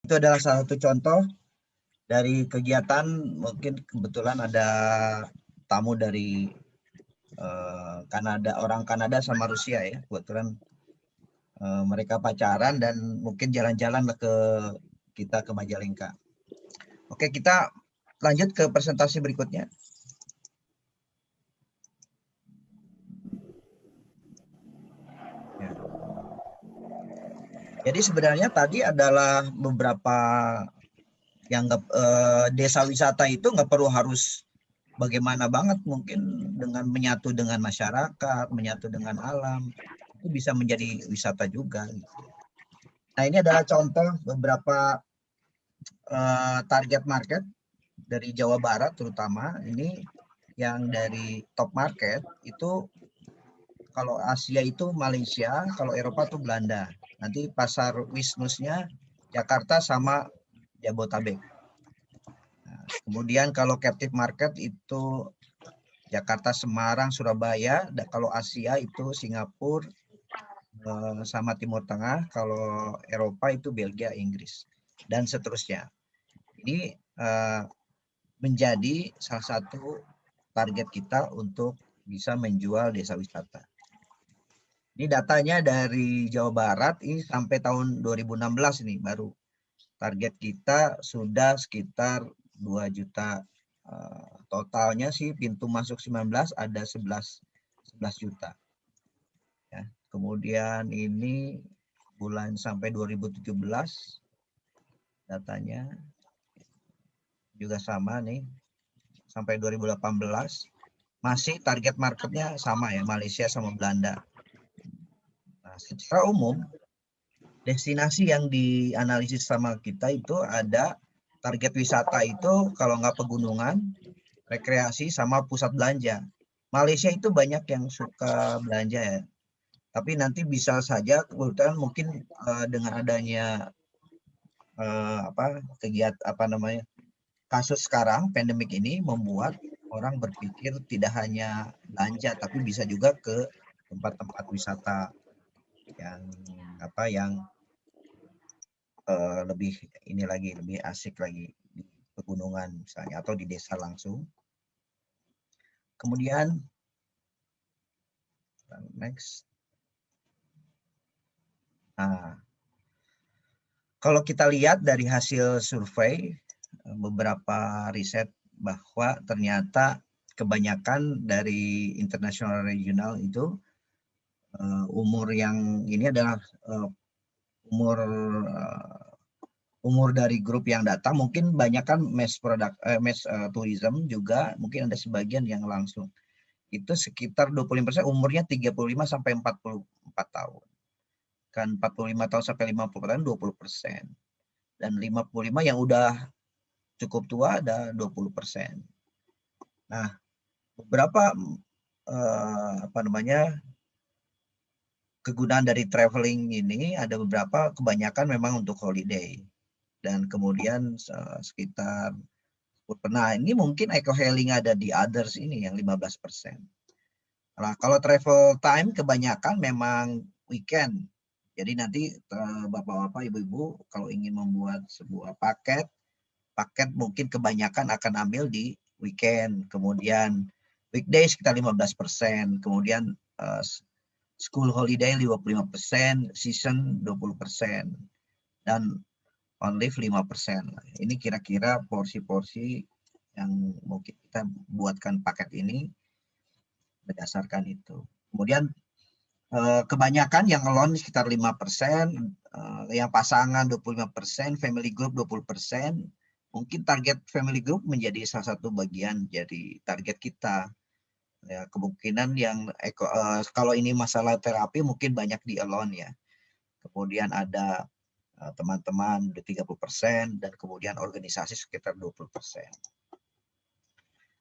Itu adalah salah satu contoh dari kegiatan, mungkin kebetulan ada tamu dari Kanada, orang Kanada sama Rusia ya, kebetulan mereka pacaran dan mungkin jalan-jalan ke kita ke Majalengka. Oke, kita lanjut ke presentasi berikutnya. Ya. Jadi sebenarnya tadi adalah beberapa yang desa wisata itu nggak perlu harus bagaimana banget, mungkin dengan menyatu dengan masyarakat, menyatu dengan alam, itu bisa menjadi wisata juga. Nah, ini adalah contoh beberapa target market dari Jawa Barat terutama. Ini yang dari top market itu, kalau Asia itu Malaysia, kalau Eropa itu Belanda. Nanti pasar wisnusnya Jakarta sama Jabotabek. Nah, kemudian kalau captive market itu Jakarta, Semarang, Surabaya. Dan kalau Asia itu Singapura sama Timur Tengah. Kalau Eropa itu Belgia, Inggris, dan seterusnya. Ini menjadi salah satu target kita untuk bisa menjual desa wisata. Ini datanya dari Jawa Barat, ini sampai tahun 2016 ini baru. Target kita sudah sekitar 2 juta. Totalnya sih pintu masuk 19 ada 11 juta. Ya. Kemudian ini bulan sampai 2017 datanya juga sama nih, sampai 2018 masih target marketnya sama ya, Malaysia sama Belanda. Nah, secara umum destinasi yang dianalisis sama kita itu ada target wisata itu kalau nggak pegunungan, rekreasi sama pusat belanja. Malaysia itu banyak yang suka belanja ya, tapi nanti bisa saja kebetulan mungkin dengan adanya kasus sekarang pandemik ini membuat orang berpikir tidak hanya belanja tapi bisa juga ke tempat-tempat wisata yang lebih ini lagi, lebih asik lagi di pegunungan misalnya atau di desa langsung. Kemudian next. Nah, kalau kita lihat dari hasil survei beberapa riset bahwa ternyata kebanyakan dari international regional itu umur yang ini adalah umur dari grup yang datang. Mungkin banyak kan mass tourism juga, mungkin ada sebagian yang langsung. Itu sekitar 25% umurnya 35 sampai 44 tahun. Kan 45 tahun sampai 50 tahun 20%. Dan 55 yang udah cukup tua ada 20%. Nah, beberapa kegunaan dari traveling ini ada beberapa, kebanyakan memang untuk holiday. Dan kemudian sekitar pernah ini mungkin eco-hailing ada di others ini yang 15%. Nah, kalau travel time kebanyakan memang weekend. Jadi nanti bapak-bapak, ibu-ibu kalau ingin membuat sebuah paket mungkin kebanyakan akan ambil di weekend. Kemudian weekday sekitar 15%. Kemudian school holiday 55%, season 20%. Dan on leave 5%. Ini kira-kira porsi-porsi yang mungkin kita buatkan paket ini berdasarkan itu. Kemudian kebanyakan yang loan sekitar 5%, yang pasangan 25%, family group 20%. Mungkin target family group menjadi salah satu bagian jadi target kita. Ya, kemungkinan yang kalau ini masalah terapi mungkin banyak di alone ya. Kemudian ada teman-teman 30% dan kemudian organisasi sekitar 20%.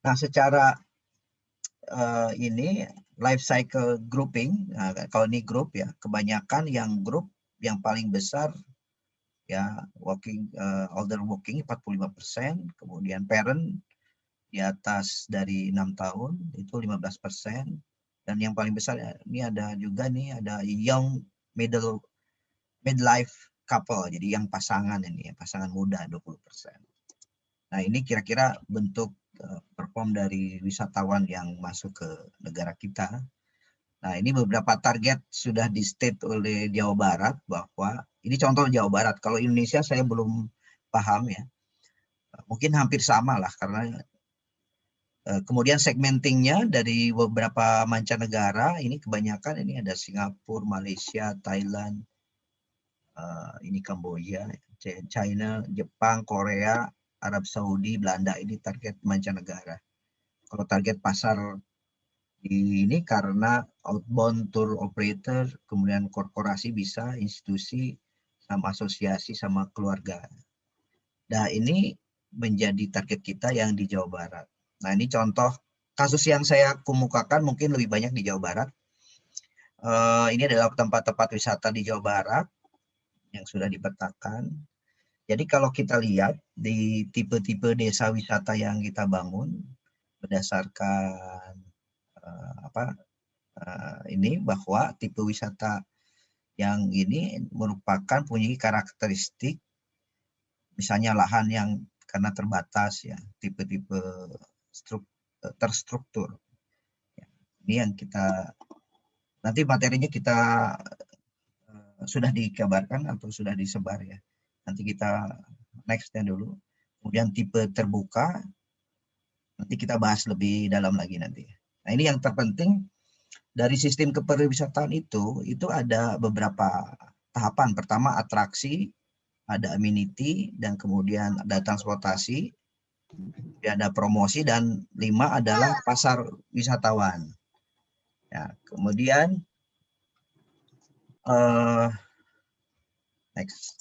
Nah, secara ini life cycle grouping, nah, kalau ini grup ya, kebanyakan yang grup yang paling besar ya older working 45%, kemudian parent di atas dari 6 tahun itu 15%, dan yang paling besar ini ada juga nih, ada young midlife couple, jadi yang pasangan ini, pasangan muda 20%. Nah ini kira-kira bentuk perform dari wisatawan yang masuk ke negara kita. Nah ini beberapa target sudah di state oleh Jawa Barat, bahwa ini contoh Jawa Barat. Kalau Indonesia saya belum paham ya, mungkin hampir sama lah, karena kemudian segmentingnya dari beberapa mancanegara, ini kebanyakan ini ada Singapura, Malaysia, Thailand, ini Kamboja, China, Jepang, Korea, Arab Saudi, Belanda, ini target mancanegara. Kalau target pasar ini karena outbound tour operator, kemudian korporasi bisa, institusi, sama asosiasi, sama keluarga. Nah ini menjadi target kita yang di Jawa Barat. Nah ini contoh kasus yang saya kemukakan mungkin lebih banyak di Jawa Barat. Ini adalah tempat-tempat wisata di Jawa Barat yang sudah dipetakan. Jadi kalau kita lihat di tipe-tipe desa wisata yang kita bangun berdasarkan ini, bahwa tipe wisata yang ini merupakan punya karakteristik, misalnya lahan yang karena terbatas ya, tipe-tipe terstruktur. Ini yang kita nanti materinya kita sudah dikabarkan atau sudah disebar ya. Nanti kita nextnya dulu. Kemudian tipe terbuka, nanti kita bahas lebih dalam lagi nanti. Nah ini yang terpenting dari sistem kepariwisataan itu ada beberapa tahapan. Pertama atraksi, ada amenity, dan kemudian ada transportasi, ada promosi, dan 5 adalah pasar wisatawan. Ya, kemudian next.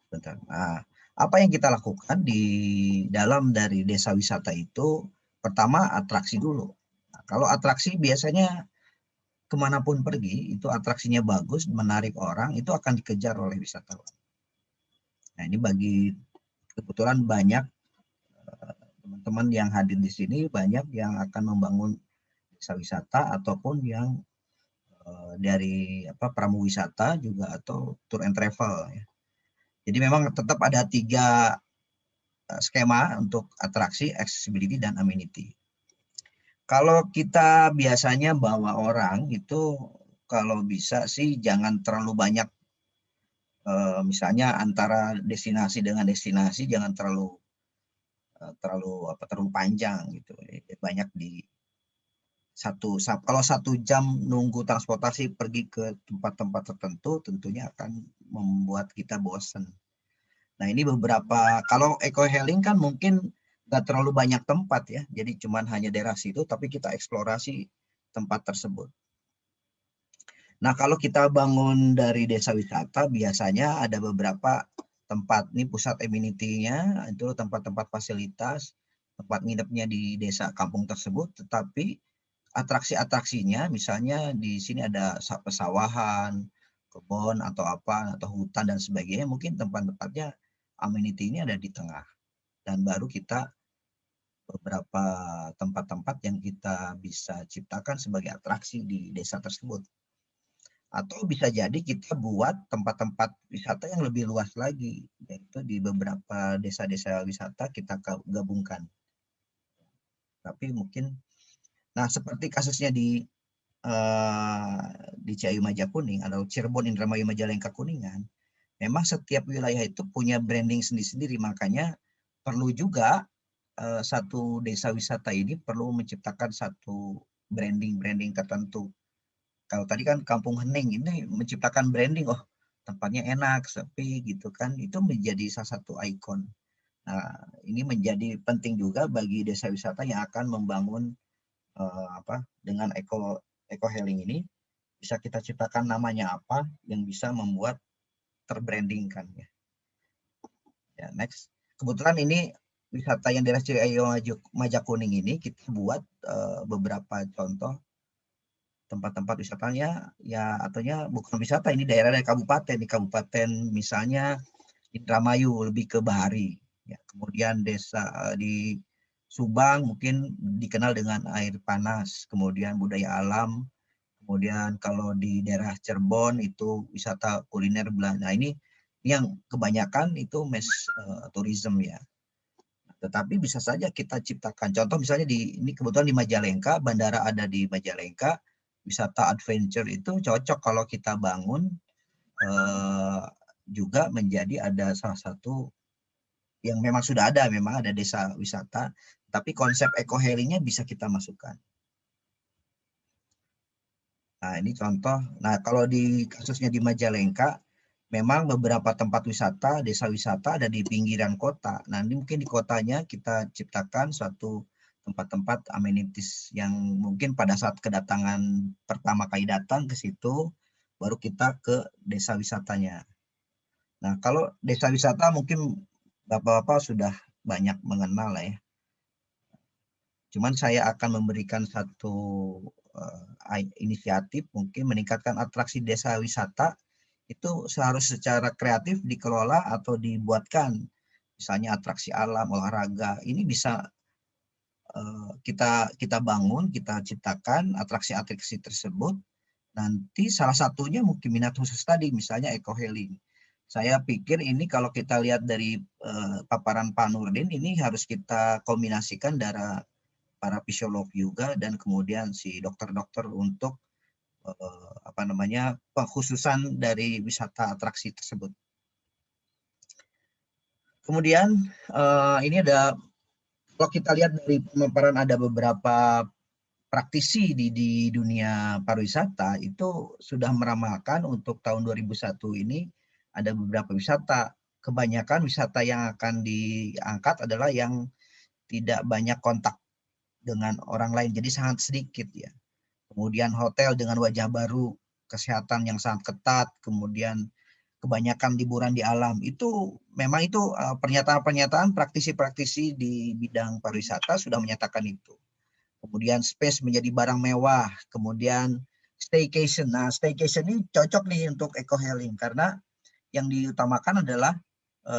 Bentar. Nah, apa yang kita lakukan di dalam dari desa wisata itu, pertama atraksi dulu. Nah, kalau atraksi biasanya kemanapun pergi, itu atraksinya bagus, menarik orang, itu akan dikejar oleh wisatawan. Nah ini bagi kebetulan banyak teman-teman yang hadir di sini, banyak yang akan membangun desa wisata ataupun yang dari pramu wisata juga, atau tour and travel ya. Jadi memang tetap ada 3 skema untuk atraksi, accessibility, dan amenity. Kalau kita biasanya bawa orang itu, kalau bisa sih jangan terlalu banyak, misalnya antara destinasi dengan destinasi jangan terlalu panjang gitu. Banyak di kalau 1 jam nunggu transportasi pergi ke tempat-tempat tertentu, tentunya akan membuat kita bosan. Nah ini beberapa, kalau eco-hailing kan mungkin nggak terlalu banyak tempat ya, jadi cuman hanya daerah situ, tapi kita eksplorasi tempat tersebut. Nah kalau kita bangun dari desa wisata, biasanya ada beberapa tempat, ini pusat amenity-nya, itu tempat-tempat fasilitas, tempat nginepnya di desa kampung tersebut, tetapi atraksi-atraksinya misalnya di sini ada pesawahan, kebun atau apa, atau hutan dan sebagainya, mungkin tempat-tempatnya amenity ini ada di tengah. Dan baru kita beberapa tempat-tempat yang kita bisa ciptakan sebagai atraksi di desa tersebut. Atau bisa jadi kita buat tempat-tempat wisata yang lebih luas lagi, yaitu di beberapa desa-desa wisata kita gabungkan. Tapi mungkin, nah seperti kasusnya di Ciayu Majakuning atau Cirebon, Indramayu, Majalengka, Kuningan, memang setiap wilayah itu punya branding sendiri-sendiri, makanya perlu juga satu desa wisata ini perlu menciptakan satu branding tertentu. Kalau tadi kan Kampung Hening ini menciptakan branding, oh tempatnya enak, sepi gitu kan, itu menjadi salah satu ikon. Nah ini menjadi penting juga bagi desa wisata yang akan membangun dengan eco-hailing ini, bisa kita ciptakan namanya apa yang bisa membuat terbrandingkan ya. Ya next. Kebetulan ini wisata yang daerah Ciayu Majakuning ini kita buat beberapa contoh tempat-tempat wisatanya ya, ataunya bukan wisata, ini daerah dari kabupaten. Di kabupaten misalnya Indramayu lebih ke bahari ya. Kemudian desa di Subang mungkin dikenal dengan air panas, kemudian budaya alam, Kemudian kalau di daerah Cirebon itu wisata kuliner Belanda. Nah, ini yang kebanyakan itu tourism ya. Tetapi bisa saja kita ciptakan. Contoh misalnya ini kebetulan di Majalengka, bandara ada di Majalengka, wisata adventure itu cocok kalau kita bangun juga menjadi ada salah satu yang memang sudah ada, memang ada desa wisata, tapi konsep eco-healingnya bisa kita masukkan. Nah, ini contoh. Nah, kalau di kasusnya di Majalengka, memang beberapa tempat wisata, desa wisata ada di pinggiran kota. Nah, ini mungkin di kotanya kita ciptakan suatu tempat-tempat amenities yang mungkin pada saat kedatangan pertama kali datang ke situ, baru kita ke desa wisatanya. Nah, kalau desa wisata mungkin Bapak-Bapak sudah banyak mengenal lah ya. Cuman saya akan memberikan satu inisiatif mungkin meningkatkan atraksi desa wisata itu seharusnya secara kreatif dikelola atau dibuatkan. Misalnya atraksi alam, olahraga, ini bisa kita bangun, kita ciptakan atraksi-atraksi tersebut. Nanti salah satunya mungkin minat khusus tadi, misalnya eco-healing. Saya pikir ini kalau kita lihat dari paparan Pak Nurdin, ini harus kita kombinasikan dari para fisiolog juga dan kemudian si dokter-dokter untuk pengkhususan dari wisata atraksi tersebut. Kemudian ini ada, kalau kita lihat dari pemaparan ada beberapa praktisi di dunia pariwisata itu sudah meramalkan untuk tahun 2001 ini ada beberapa wisata. Kebanyakan wisata yang akan diangkat adalah yang tidak banyak kontak dengan orang lain, jadi sangat sedikit ya. Kemudian hotel dengan wajah baru, kesehatan yang sangat ketat, kemudian kebanyakan liburan di alam. Itu memang itu pernyataan-pernyataan praktisi-praktisi di bidang pariwisata sudah menyatakan itu. Kemudian space menjadi barang mewah, kemudian staycation. Nah, staycation ini cocok nih untuk eco-healing karena yang diutamakan adalah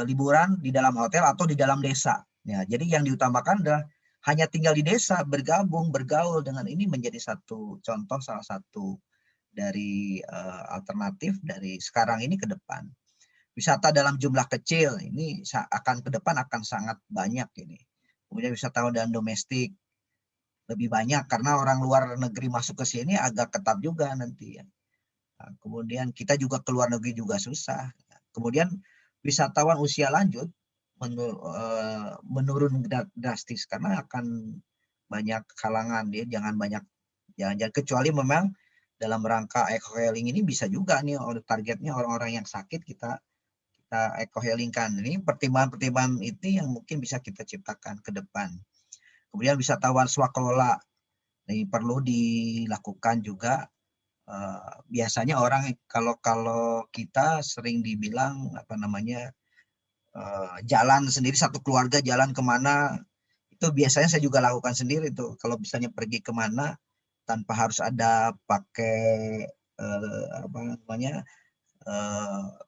liburan di dalam hotel atau di dalam desa. Ya, jadi yang diutamakan adalah hanya tinggal di desa, bergabung, bergaul dengan ini menjadi satu contoh, salah satu dari alternatif dari sekarang ini ke depan. Wisata dalam jumlah kecil ini akan ke depan akan sangat banyak ini. Kemudian wisatawan dan domestik lebih banyak karena orang luar negeri masuk ke sini agak ketat juga nanti ya. Nah, kemudian kita juga ke luar negeri juga susah. Kemudian wisatawan usia lanjut menurun drastis karena akan banyak halangan dia, jangan banyak jalan-jalan, kecuali memang dalam rangka eco-healing ini bisa juga nih targetnya orang-orang yang sakit kita eco-healingkan. Ini pertimbangan-pertimbangan itu yang mungkin bisa kita ciptakan ke depan. Kemudian wisatawan swakelola ini perlu dilakukan juga. Biasanya orang kalau kita sering dibilang jalan sendiri, satu keluarga jalan kemana, itu biasanya saya juga lakukan sendiri tuh. Kalau misalnya pergi kemana tanpa harus ada pakai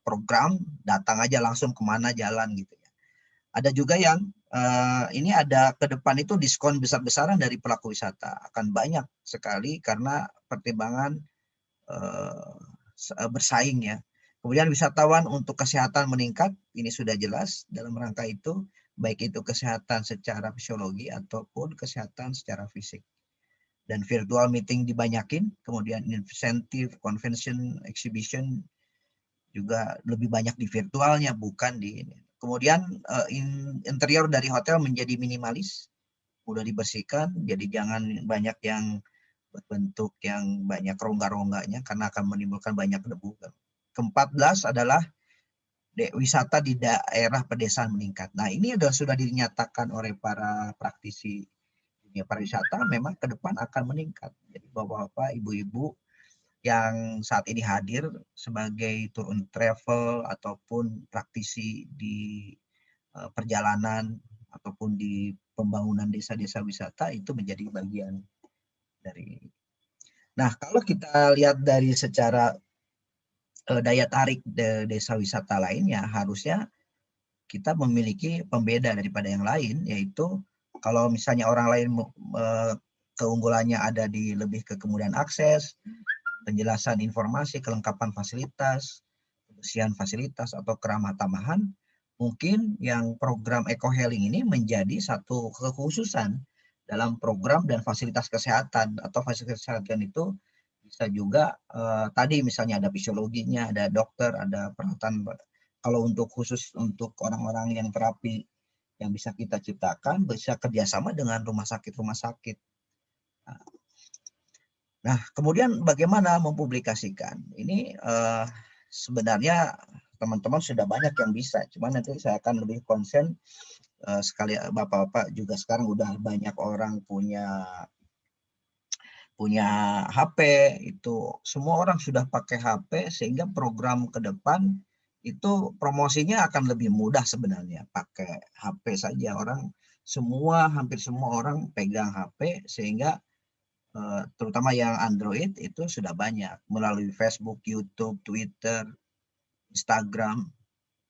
program, datang aja langsung kemana jalan gitu ya. Ada juga yang ini ada ke depan itu diskon besar-besaran dari pelaku wisata akan banyak sekali karena pertimbangan bersaing ya. Kemudian wisatawan untuk kesehatan meningkat, ini sudah jelas dalam rangka itu, baik itu kesehatan secara fisiologi ataupun kesehatan secara fisik. Dan virtual meeting dibanyakin, kemudian insentif, convention, exhibition juga lebih banyak di virtualnya, bukan di ini. Kemudian interior dari hotel menjadi minimalis, mudah dibersihkan, jadi jangan banyak yang berbentuk yang banyak rongga-rongganya karena akan menimbulkan banyak debu. Ke-14 adalah wisata di daerah pedesaan meningkat. Nah, ini sudah dinyatakan oleh para praktisi dunia pariwisata memang ke depan akan meningkat. Jadi bapak-bapak, ibu-ibu yang saat ini hadir sebagai tour and travel ataupun praktisi di perjalanan ataupun di pembangunan desa-desa wisata itu menjadi bagian dari. Nah, kalau kita lihat dari secara daya tarik desa wisata lainnya, harusnya kita memiliki pembeda daripada yang lain, yaitu kalau misalnya orang lain keunggulannya ada di lebih ke kemudahan akses, penjelasan informasi, kelengkapan fasilitas, kebersihan fasilitas, atau keramah tamahan, mungkin yang program eco-healing ini menjadi satu kekhususan dalam program dan fasilitas kesehatan. Atau fasilitas kesehatan itu bisa juga tadi misalnya ada fisiologinya, ada dokter, ada peralatan. Kalau untuk khusus untuk orang-orang yang terapi yang bisa kita ciptakan, bisa kerjasama dengan rumah sakit-rumah sakit. Nah, kemudian bagaimana mempublikasikan? Ini sebenarnya teman-teman sudah banyak yang bisa, cuman nanti saya akan lebih konsen sekali Bapak-bapak juga sekarang udah banyak orang punya HP, itu semua orang sudah pakai HP sehingga program ke depan itu promosinya akan lebih mudah sebenarnya pakai HP saja. Hampir semua orang pegang HP sehingga terutama yang Android itu sudah banyak melalui Facebook, YouTube, Twitter, Instagram.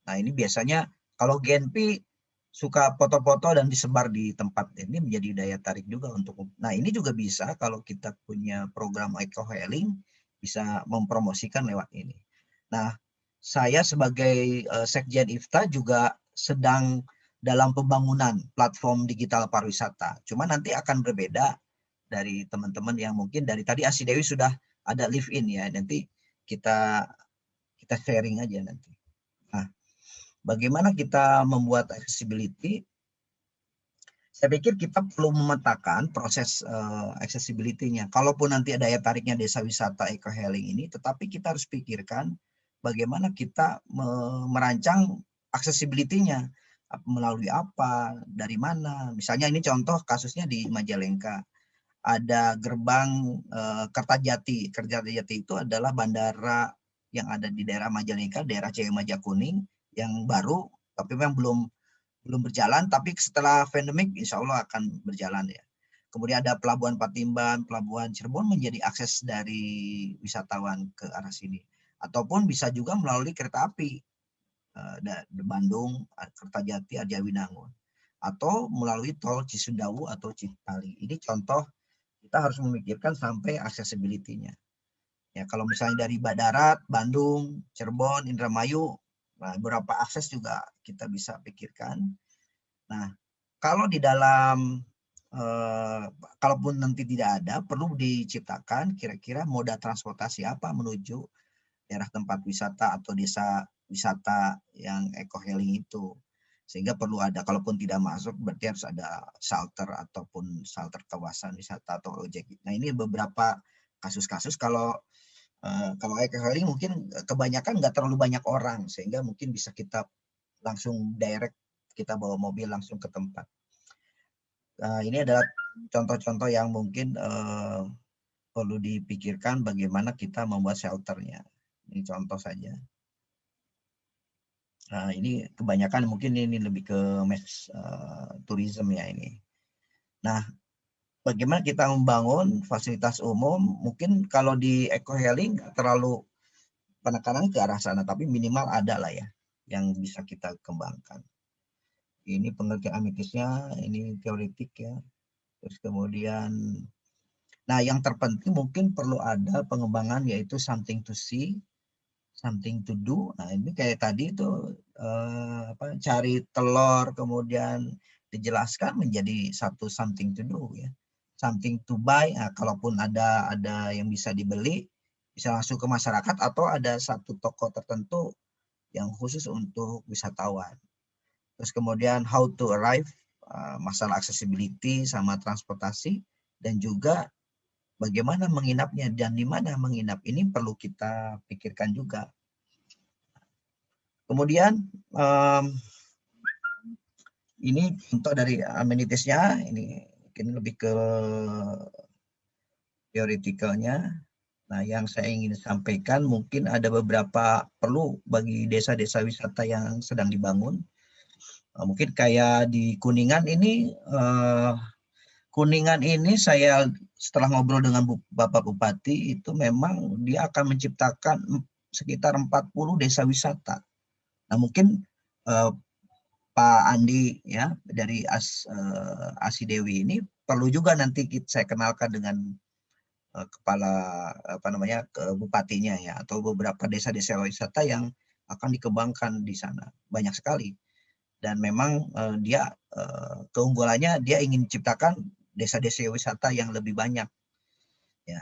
Nah, ini biasanya kalau Genpi suka foto-foto dan disebar di tempat ini menjadi daya tarik juga untuk. Nah, ini juga bisa kalau kita punya program eco-healing bisa mempromosikan lewat ini. Nah, saya sebagai Sekjen IFTA juga sedang dalam pembangunan platform digital pariwisata. Cuma nanti akan berbeda dari teman-teman yang mungkin dari tadi Asi Dewi sudah ada live in ya. Nanti kita sharing aja nanti. Nah, bagaimana kita membuat accessibility? Saya pikir kita perlu memetakan proses accessibility-nya. Kalaupun nanti ada daya tariknya desa wisata eco-healing ini, tetapi kita harus pikirkan bagaimana kita merancang accessibility-nya. Melalui apa, dari mana. Misalnya ini contoh kasusnya di Majalengka. Ada gerbang Kertajati. Kertajati itu adalah bandara yang ada di daerah Majalengka, daerah Majakuning yang baru, tapi memang belum berjalan, tapi setelah pandemik insya Allah akan berjalan ya. Kemudian ada Pelabuhan Patimban, Pelabuhan Cirebon menjadi akses dari wisatawan ke arah sini. Ataupun bisa juga melalui kereta api Bandung, Kertajati, Arjawinangun. Atau melalui tol Cisundawu atau Cipali. Ini contoh kita harus memikirkan sampai accessibility-nya. Ya, kalau misalnya dari Darat, Bandung, Cirebon, Indramayu, nah, beberapa akses juga kita bisa pikirkan. Nah, kalau di dalam, kalaupun nanti tidak ada, perlu diciptakan kira-kira moda transportasi apa menuju daerah tempat wisata atau desa wisata yang eco-healing itu. Sehingga perlu ada, kalaupun tidak masuk, berarti harus ada shelter ataupun shelter kawasan wisata atau ojek. Nah, ini beberapa kasus-kasus kalau eco-healing mungkin kebanyakan nggak terlalu banyak orang, sehingga mungkin bisa kita langsung direct, kita bawa mobil langsung ke tempat. Ini adalah contoh-contoh yang mungkin perlu dipikirkan bagaimana kita membuat shelternya. Ini contoh saja. Nah, ini kebanyakan mungkin ini lebih ke tourism ya ini. Nah, bagaimana kita membangun fasilitas umum? Mungkin kalau di eco-healing terlalu penekanan ke arah sana, tapi minimal ada lah ya yang bisa kita kembangkan. Ini pengertian amitisnya, ini teoretik ya. Terus kemudian, nah yang terpenting mungkin perlu ada pengembangan yaitu something to see, something to do. Nah, ini kayak tadi itu cari telur kemudian dijelaskan menjadi satu something to do ya. Something to buy. Nah, kalaupun ada yang bisa dibeli bisa langsung ke masyarakat atau ada satu toko tertentu yang khusus untuk wisatawan. Terus kemudian how to arrive, masalah accessibility sama transportasi, dan juga bagaimana menginapnya dan di mana menginap, ini perlu kita pikirkan juga. Kemudian ini contoh dari amenitiesnya, ini mungkin lebih ke theoreticalnya. Nah, yang saya ingin sampaikan mungkin ada beberapa perlu bagi desa-desa wisata yang sedang dibangun. Mungkin kayak di Kuningan ini, saya setelah ngobrol dengan Bapak Bupati itu memang dia akan menciptakan sekitar 40 desa wisata. Nah, mungkin Pak Andi ya dari Asi Dewi ini perlu juga nanti saya kenalkan dengan kepala bupatinya ya, atau beberapa desa-desa wisata yang akan dikembangkan di sana, banyak sekali. Dan memang dia keunggulannya dia ingin ciptakan desa-desa wisata yang lebih banyak ya.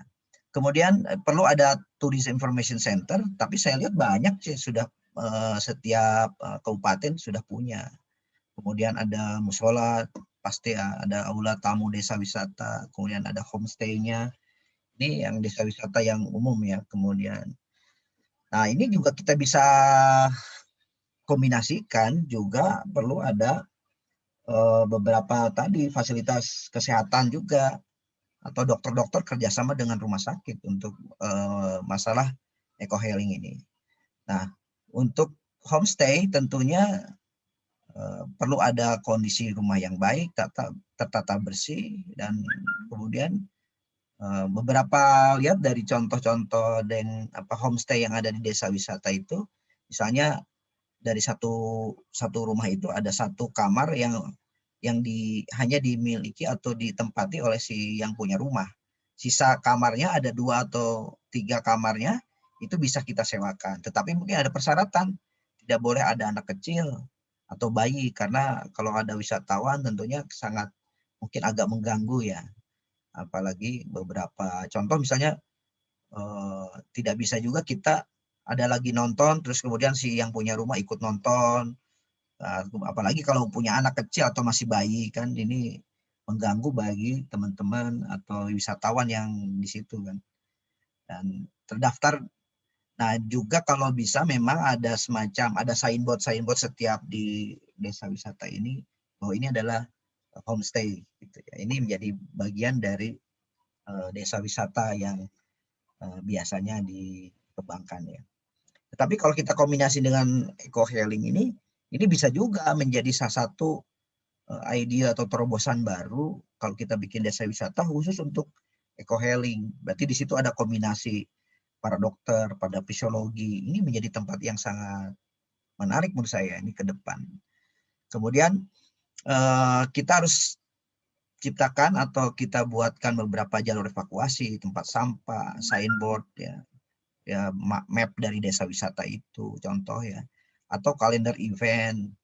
Kemudian perlu ada tourism information center, tapi saya lihat banyak sih sudah setiap kabupaten sudah punya. Kemudian ada musola, pasti ada aula tamu desa wisata, kemudian ada homestay-nya. Ini yang desa wisata yang umum ya. Kemudian, nah ini juga kita bisa kombinasikan, juga perlu ada beberapa tadi fasilitas kesehatan juga, atau dokter-dokter kerjasama dengan rumah sakit untuk masalah eco healing ini. Nah, untuk homestay tentunya perlu ada kondisi rumah yang baik, tertata bersih, dan kemudian beberapa lihat dari contoh-contoh dan homestay yang ada di desa wisata itu, misalnya dari satu rumah itu ada satu kamar yang hanya dimiliki atau ditempati oleh si yang punya rumah. Sisa kamarnya ada 2 atau 3 kamarnya itu bisa kita sewakan. Tetapi mungkin ada persyaratan, tidak boleh ada anak kecil atau bayi, karena kalau ada wisatawan tentunya sangat mungkin agak mengganggu ya. Apalagi beberapa contoh misalnya tidak bisa juga kita ada lagi nonton terus kemudian si yang punya rumah ikut nonton. Apalagi kalau punya anak kecil atau masih bayi, kan ini mengganggu bagi teman-teman atau wisatawan yang di situ kan. Dan terdaftar. Nah, juga kalau bisa memang ada semacam signboard setiap di desa wisata ini bahwa ini adalah homestay gitu ya. Ini menjadi bagian dari desa wisata yang biasanya dikembangkan ya. Tetapi kalau kita kombinasi dengan eco healing ini bisa juga menjadi salah satu idea atau terobosan baru kalau kita bikin desa wisata khusus untuk eco healing. Berarti di situ ada kombinasi para dokter, pada fisiologi. Ini menjadi tempat yang sangat menarik menurut saya ini ke depan. Kemudian kita harus ciptakan atau kita buatkan beberapa jalur evakuasi, tempat sampah, signboard ya map dari desa wisata itu contoh ya, atau kalender event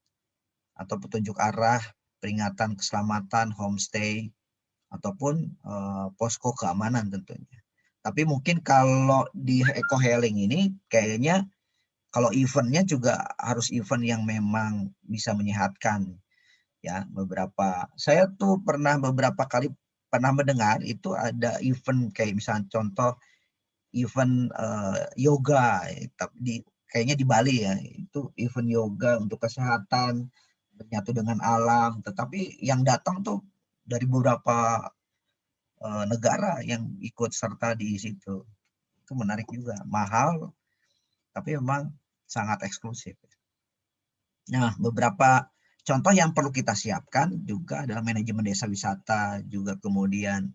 atau petunjuk arah, peringatan keselamatan, homestay, ataupun posko keamanan tentunya. Tapi mungkin kalau di eco healing ini kayaknya kalau eventnya juga harus event yang memang bisa menyehatkan ya. Saya tuh beberapa kali pernah mendengar itu ada event kayak misalnya contoh event yoga kayaknya di Bali ya, itu event yoga untuk kesehatan, menyatu dengan alam, tetapi yang datang tuh dari beberapa negara yang ikut serta di situ. Itu menarik juga, mahal tapi memang sangat eksklusif. Nah, beberapa contoh yang perlu kita siapkan juga adalah manajemen desa wisata, juga kemudian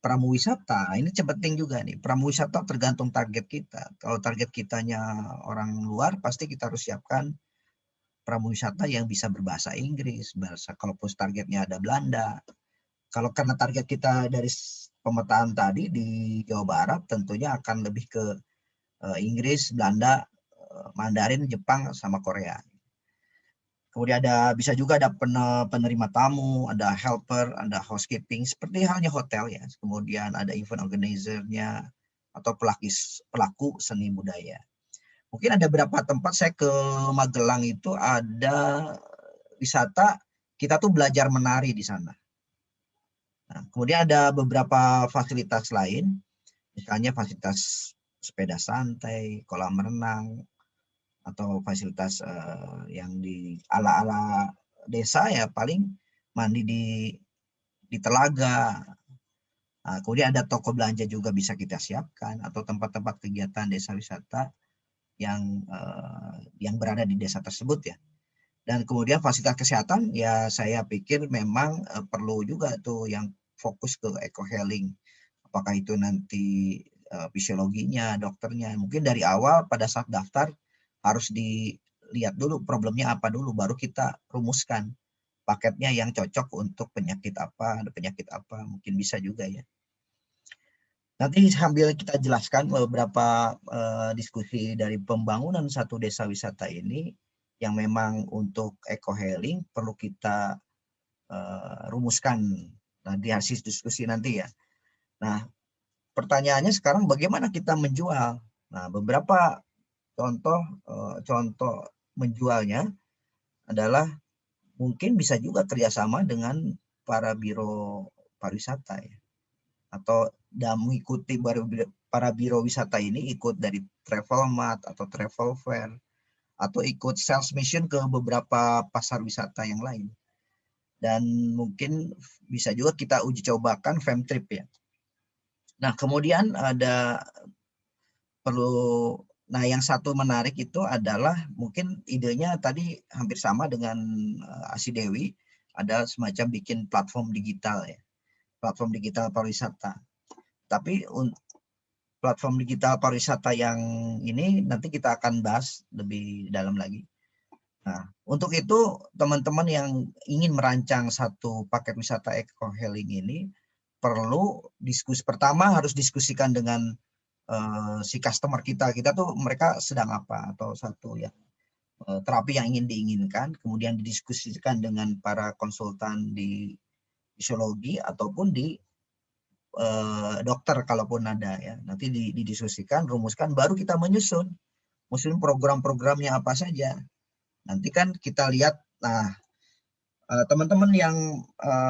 pramuwisata. Ini penting juga nih. Pramuwisata tergantung target kita. Kalau target kitanya orang luar, pasti kita harus siapkan pramuwisata yang bisa berbahasa Inggris. Kalau targetnya ada Belanda. Kalau karena target kita dari pemetaan tadi di Jawa Barat, tentunya akan lebih ke Inggris, Belanda, Mandarin, Jepang, sama Korea. Kemudian bisa juga ada penerima tamu, ada helper, ada housekeeping, seperti halnya hotel ya. Kemudian ada event organizer-nya atau pelaku seni budaya. Mungkin ada beberapa tempat, saya ke Magelang itu ada wisata, kita tuh belajar menari di sana. Nah, kemudian ada beberapa fasilitas lain, misalnya fasilitas sepeda santai, kolam renang, atau fasilitas yang di ala-ala desa ya, paling mandi di telaga. Nah, kemudian ada toko belanja juga bisa kita siapkan, atau tempat-tempat kegiatan desa wisata yang berada di desa tersebut ya. Dan kemudian fasilitas kesehatan ya, saya pikir memang perlu juga tuh yang fokus ke eco healing. Apakah itu nanti fisiologinya, dokternya, mungkin dari awal pada saat daftar harus dilihat dulu problemnya apa dulu, baru kita rumuskan paketnya yang cocok untuk penyakit apa, mungkin bisa juga ya. Nanti sambil kita jelaskan beberapa diskusi dari pembangunan satu desa wisata ini yang memang untuk eco-healing perlu kita rumuskan di hasil diskusi nanti ya. Nah, pertanyaannya sekarang bagaimana kita menjual? Nah, beberapa contoh menjualnya adalah mungkin bisa juga kerjasama dengan para biro pariwisata ya, atau mengikuti para biro wisata ini ikut dari travel mart atau travel fair atau ikut sales mission ke beberapa pasar wisata yang lain. Dan mungkin bisa juga kita uji cobakan fam trip ya. Nah, kemudian yang satu menarik itu adalah mungkin idenya tadi hampir sama dengan Asi Dewi, ada semacam bikin platform digital ya, platform digital pariwisata. Tapi platform digital pariwisata yang ini nanti kita akan bahas lebih dalam lagi. Nah, untuk itu teman-teman yang ingin merancang satu paket wisata eco-healing ini perlu pertama harus diskusikan dengan si customer kita tuh mereka sedang apa atau satu ya terapi yang ingin diinginkan, kemudian didiskusikan dengan para konsultan di fisiologi ataupun di dokter kalaupun ada ya, nanti didiskusikan, rumuskan, baru kita menyusun program-programnya apa saja. Nanti kan kita lihat, nah teman-teman yang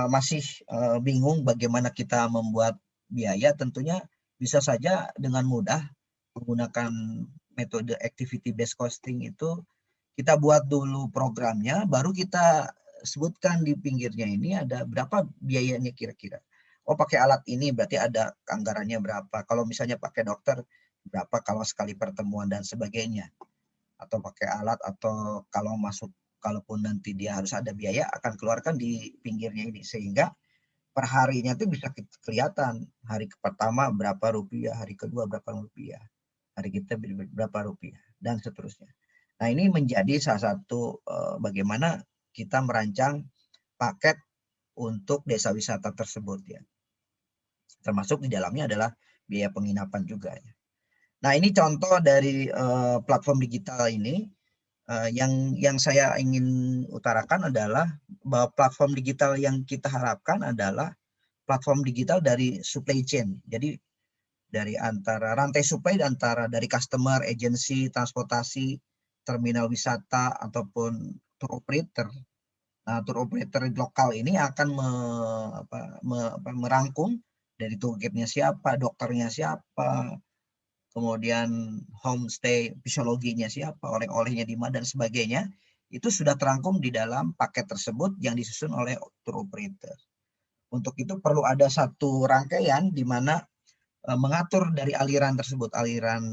masih bingung bagaimana kita membuat biaya, tentunya bisa saja dengan mudah menggunakan metode activity based costing itu kita buat dulu programnya, baru kita sebutkan di pinggirnya ini ada berapa biayanya kira-kira. Oh, pakai alat ini berarti ada anggarannya berapa. Kalau misalnya pakai dokter berapa kalau sekali pertemuan dan sebagainya. Atau pakai alat atau kalau kalaupun nanti dia harus ada biaya akan keluarkan di pinggirnya ini sehingga per harinya itu bisa kelihatan hari pertama berapa rupiah, hari kedua berapa rupiah, hari kita berapa rupiah dan seterusnya. Nah, ini menjadi salah satu bagaimana kita merancang paket untuk desa wisata tersebut ya. Termasuk di dalamnya adalah biaya penginapan juga ya. Nah, ini contoh dari platform digital ini. Yang saya ingin utarakan adalah bahwa platform digital yang kita harapkan adalah platform digital dari supply chain. Jadi dari antara rantai supply antara dari customer, agensi, transportasi, terminal wisata ataupun tour operator. Nah, tour operator lokal ini akan merangkum dari tour guide-nya siapa, dokternya siapa, kemudian homestay fisiologinya siapa, oleh-olehnya di mana dan sebagainya, itu sudah terangkum di dalam paket tersebut yang disusun oleh tour operator. Untuk itu perlu ada satu rangkaian di mana mengatur dari aliran tersebut, aliran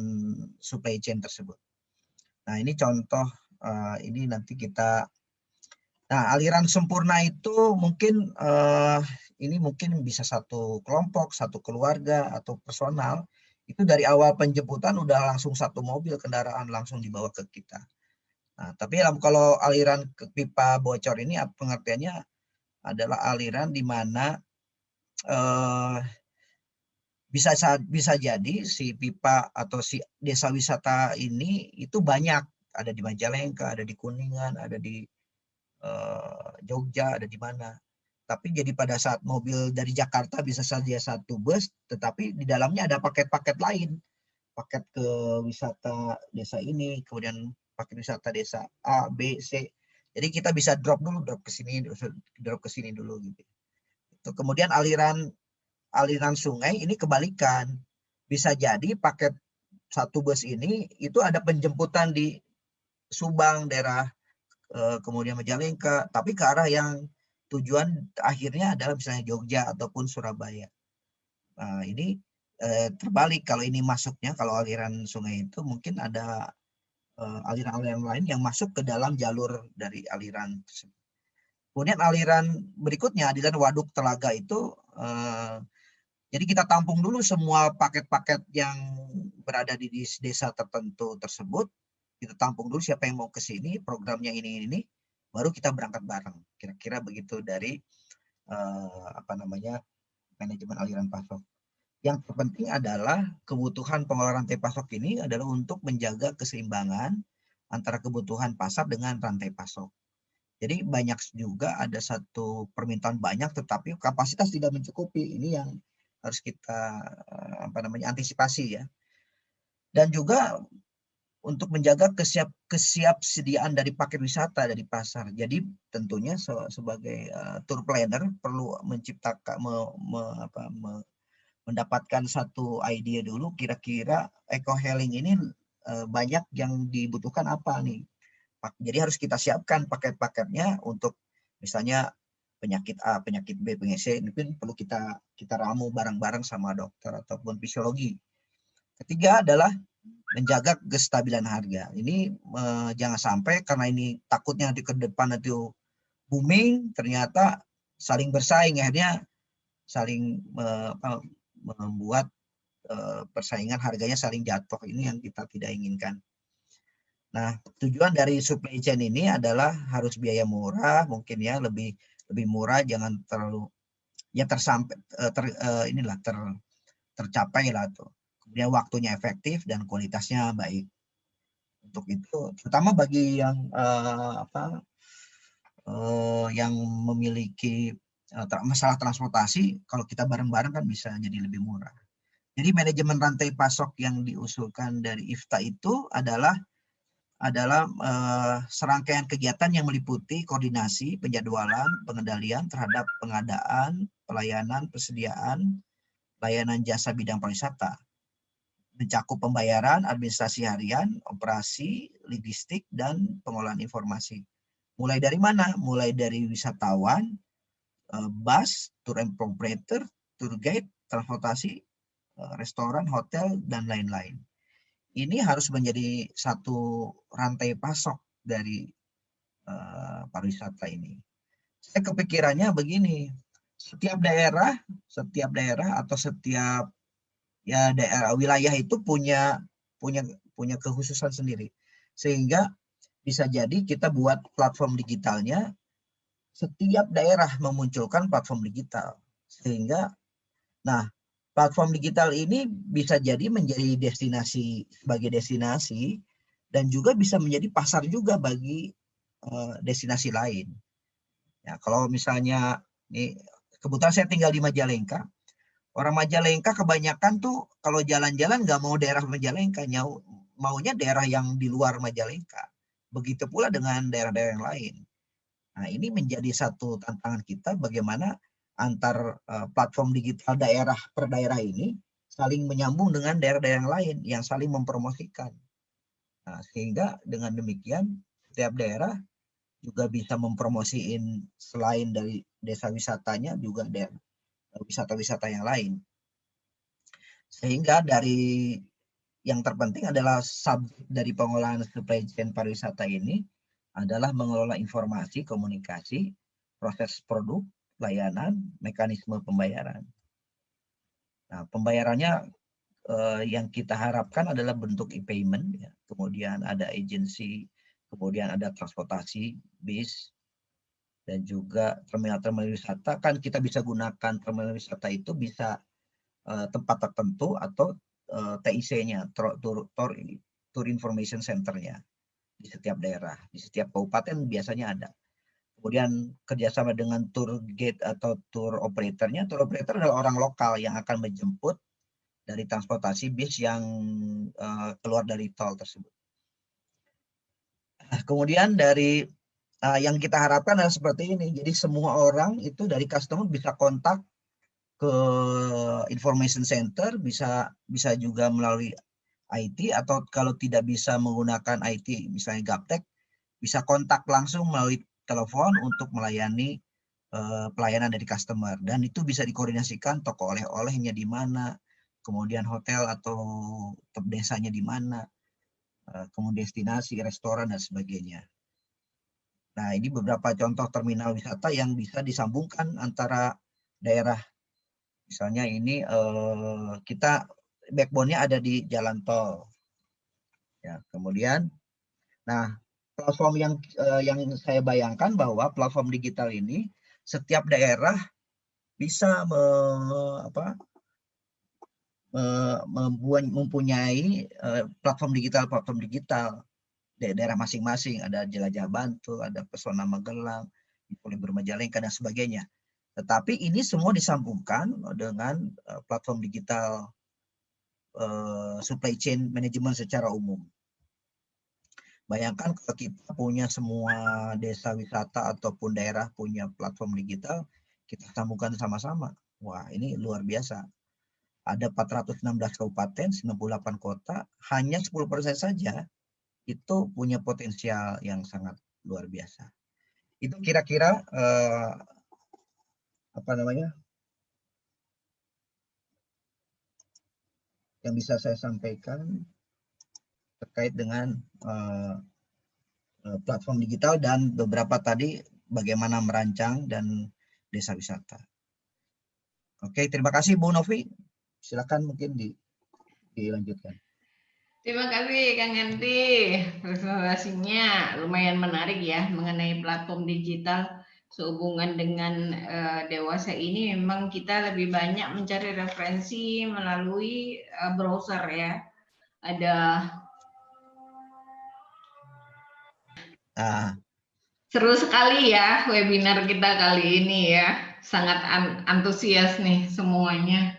supply chain tersebut. Nah, ini contoh ini nanti kita. Nah, aliran sempurna itu mungkin ini mungkin bisa satu kelompok, satu keluarga atau personal. Itu dari awal penjemputan udah langsung satu mobil kendaraan langsung dibawa ke kita. Nah, tapi kalau aliran ke pipa bocor ini pengertiannya adalah aliran di mana bisa jadi si pipa atau si desa wisata ini itu banyak, ada di Majalengka, ada di Kuningan, ada di Jogja, ada di mana. Tapi jadi pada saat mobil dari Jakarta bisa saja satu bus, tetapi di dalamnya ada paket-paket lain. Paket ke wisata desa ini, kemudian paket wisata desa A, B, C. Jadi kita bisa drop ke sini dulu gitu. Kemudian aliran sungai ini kebalikan. Bisa jadi paket satu bus ini itu ada penjemputan di Subang, daerah kemudian Majalengka, tapi ke arah yang tujuan akhirnya adalah misalnya Jogja ataupun Surabaya. Nah, ini terbalik kalau ini masuknya, kalau aliran sungai itu mungkin ada aliran-aliran lain yang masuk ke dalam jalur dari aliran tersebut. Kemudian aliran berikutnya, aliran waduk telaga itu, jadi kita tampung dulu semua paket-paket yang berada di desa tertentu tersebut, kita tampung dulu siapa yang mau ke sini, programnya ini, baru kita berangkat bareng. Kira-kira begitu dari manajemen aliran pasok. yang terpenting adalah kebutuhan pengelola rantai pasok ini adalah untuk menjaga keseimbangan antara kebutuhan pasar dengan rantai pasok. Jadi banyak juga ada satu permintaan banyak tetapi kapasitas tidak mencukupi. Ini yang harus kita antisipasi ya. Dan juga untuk menjaga kesiapsediaan dari paket wisata dari pasar. Jadi tentunya sebagai tour planner perlu menciptakan mendapatkan satu ide dulu kira-kira eco-hailing ini banyak yang dibutuhkan apa nih. Jadi harus kita siapkan paket-paketnya untuk misalnya penyakit A, penyakit B, penyakit C, ini perlu kita ramu bareng-bareng sama dokter ataupun fisiologi. Ketiga adalah menjaga kestabilan harga. Ini jangan sampai karena ini takutnya nanti ke depan nanti booming, ternyata saling bersaing, akhirnya saling membuat persaingan harganya saling jatuh. Ini yang kita tidak inginkan. Nah, tujuan dari supply chain ini adalah harus biaya murah, mungkin ya lebih murah, jangan terlalu ya tercapai lah tuh. Kemudian waktunya efektif dan kualitasnya baik. Untuk itu, terutama bagi yang yang memiliki masalah transportasi, kalau kita bareng-bareng kan bisa jadi lebih murah. Jadi manajemen rantai pasok yang diusulkan dari IFTA itu adalah serangkaian kegiatan yang meliputi koordinasi, penjadwalan, pengendalian terhadap pengadaan, pelayanan, persediaan, layanan jasa bidang pariwisata. Mencakup pembayaran, administrasi harian, operasi, logistik, dan pengolahan informasi. Mulai dari mana? Mulai dari wisatawan, bus, tour and operator, tour guide, transportasi, restoran, hotel, dan lain-lain. Ini harus menjadi satu rantai pasok dari pariwisata ini. Saya kepikirannya begini, setiap daerah atau setiap ya daerah wilayah itu punya kekhususan sendiri, sehingga bisa jadi kita buat platform digitalnya, setiap daerah memunculkan platform digital, sehingga platform digital ini bisa jadi menjadi sebagai destinasi dan juga bisa menjadi pasar juga bagi destinasi lain. Ya, kalau misalnya nih, kebetulan saya tinggal di Majalengka. Orang Majalengka kebanyakan tuh kalau jalan-jalan nggak mau daerah Majalengka, maunya daerah yang di luar Majalengka. Begitu pula dengan daerah-daerah yang lain. Nah, ini menjadi satu tantangan kita bagaimana antar platform digital daerah per daerah ini saling menyambung dengan daerah-daerah yang lain yang saling mempromosikan. Nah, sehingga dengan demikian setiap daerah juga bisa mempromosiin selain dari desa wisatanya juga daerah wisata-wisata yang lain. Sehingga dari yang terpenting adalah dari pengolahan supply chain pariwisata ini adalah mengelola informasi, komunikasi, proses produk, layanan, mekanisme pembayaran. Nah, pembayarannya yang kita harapkan adalah bentuk e-payment, ya. Kemudian ada agensi, kemudian ada transportasi, bis, dan juga terminal-terminal wisata. Kan kita bisa gunakan terminal wisata itu bisa tempat tertentu atau TIC-nya, Tour Information Center-nya di setiap daerah, di setiap kabupaten biasanya ada. Kemudian kerjasama dengan tour guide atau tour operatornya. Tour operator adalah orang lokal yang akan menjemput dari transportasi bis yang keluar dari tol tersebut. Kemudian dari yang kita harapkan adalah seperti ini. Jadi semua orang itu dari customer bisa kontak ke information center, bisa juga melalui IT, atau kalau tidak bisa menggunakan IT misalnya Gaptek, bisa kontak langsung melalui telepon untuk melayani pelayanan dari customer, dan itu bisa dikoordinasikan toko oleh-olehnya di mana, kemudian hotel atau desanya di mana, kemudian destinasi, restoran, dan sebagainya. Nah, ini beberapa contoh terminal wisata yang bisa disambungkan antara daerah. Misalnya ini kita backbone-nya ada di jalan tol. Ya, kemudian, nah platform yang saya bayangkan bahwa platform digital ini setiap daerah bisa mempunyai platform digital daerah masing-masing, ada Jelajah Bantul, ada Pesona Magelang, Polibur Majalengka dan sebagainya. Tetapi ini semua disambungkan dengan platform digital supply chain management secara umum. Bayangkan kalau kita punya semua desa wisata ataupun daerah punya platform digital, kita sambungkan sama-sama. Wah, ini luar biasa. Ada 416 kabupaten, 98 kota, hanya 10% saja itu punya potensial yang sangat luar biasa. Itu kira-kira apa namanya yang bisa saya sampaikan terkait dengan platform digital dan beberapa tadi bagaimana merancang dan desa wisata. Oke, terima kasih Bu Novi. Silakan mungkin dilanjutkan. Terima kasih Kang Yanti. Presentasinya lumayan menarik ya mengenai platform digital sehubungan dengan dewasa ini. Memang kita lebih banyak mencari referensi melalui browser ya. Ada seru sekali ya webinar kita kali ini ya. Sangat antusias nih semuanya.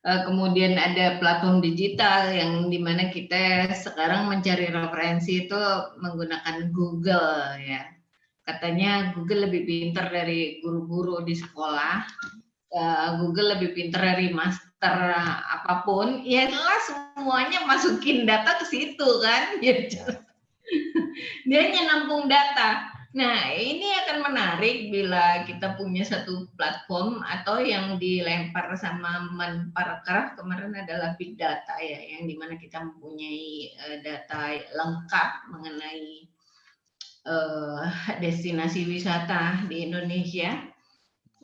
Kemudian ada platform digital yang dimana kita sekarang mencari referensi itu menggunakan Google ya. Katanya Google lebih pintar dari guru-guru di sekolah. Google lebih pintar dari master apapun. Ya jelas semuanya masukin data ke situ kan. Dia hanya nampung data. Nah, ini akan menarik bila kita punya satu platform atau yang dilempar sama Menparekraf kemarin adalah big data ya, yang dimana kita mempunyai data lengkap mengenai destinasi wisata di Indonesia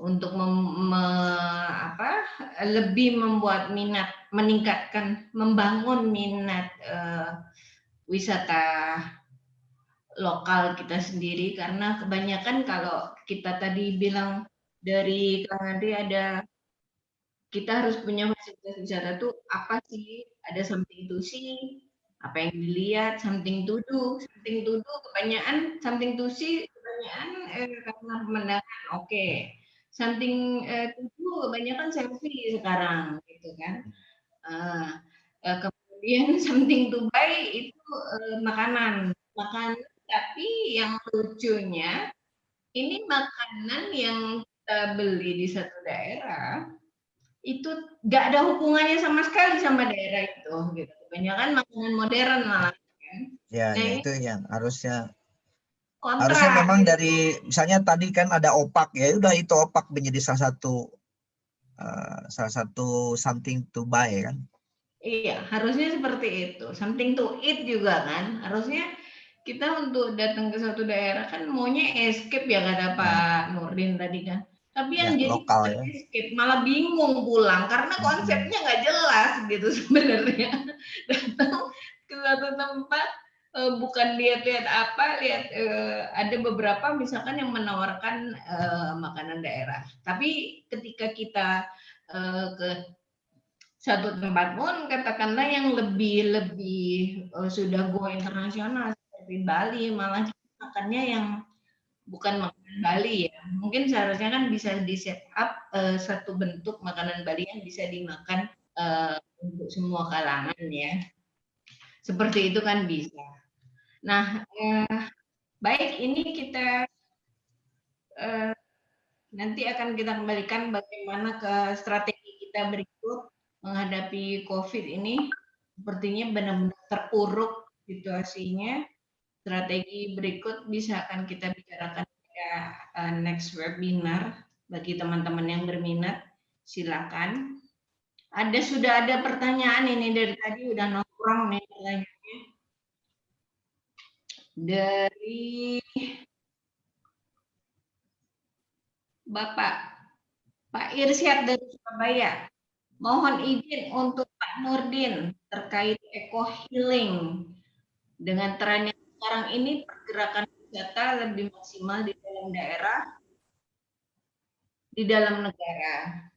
untuk lebih membuat minat, meningkatkan, membangun minat wisata lokal kita sendiri, karena kebanyakan kalau kita tadi bilang dari Kang Andri ada kita harus punya fasilitas wisata tuh apa sih, ada something to see, apa yang dilihat, something to do kebanyakan, something to see kebanyakan karena pemandangan oke. Something to do kebanyakan selfie sekarang gitu kan. Kemudian something to buy itu makanan, tapi yang lucunya ini makanan yang kita beli di satu daerah itu nggak ada hubungannya sama sekali sama daerah itu gitu. Kebanyakan makanan modern malah kan. Ya, Nah, ya itu yang harusnya kontra memang gitu. dari misalnya tadi kan ada opak ya, udah itu opak menjadi salah satu something to buy kan. Iya, harusnya seperti itu. Something to eat juga kan. Harusnya kita untuk datang ke suatu daerah kan maunya escape ya kata Pak Nurdin tadi kan. Tapi yang Ya, jadi lokal bukan ya. escape, malah bingung pulang karena konsepnya nggak jelas gitu sebenarnya. Datang ke suatu tempat bukan lihat-lihat apa, lihat ada beberapa misalkan yang menawarkan makanan daerah. Tapi ketika kita ke satu tempat pun katakanlah yang lebih sudah go internasional seperti Bali, malah makannya yang bukan makanan Bali ya. Mungkin seharusnya kan bisa di set up satu bentuk makanan Bali yang bisa dimakan untuk semua kalangan ya. Seperti itu kan bisa. Nah, baik ini kita nanti akan kita kembalikan bagaimana ke strategi kita berikut menghadapi COVID ini. Sepertinya benar-benar terpuruk situasinya. Strategi berikut bisa akan kita bicarakan pada next webinar. Bagi teman-teman yang berminat, silakan. Sudah ada pertanyaan ini dari tadi udah nongkrong nih pertanyaannya. Dari Bapak Pak Irsyad dari Surabaya. Mohon izin untuk Pak Nurdin terkait eco healing. Dengan tren yang sekarang ini pergerakan wisata lebih maksimal di dalam daerah, di dalam negara.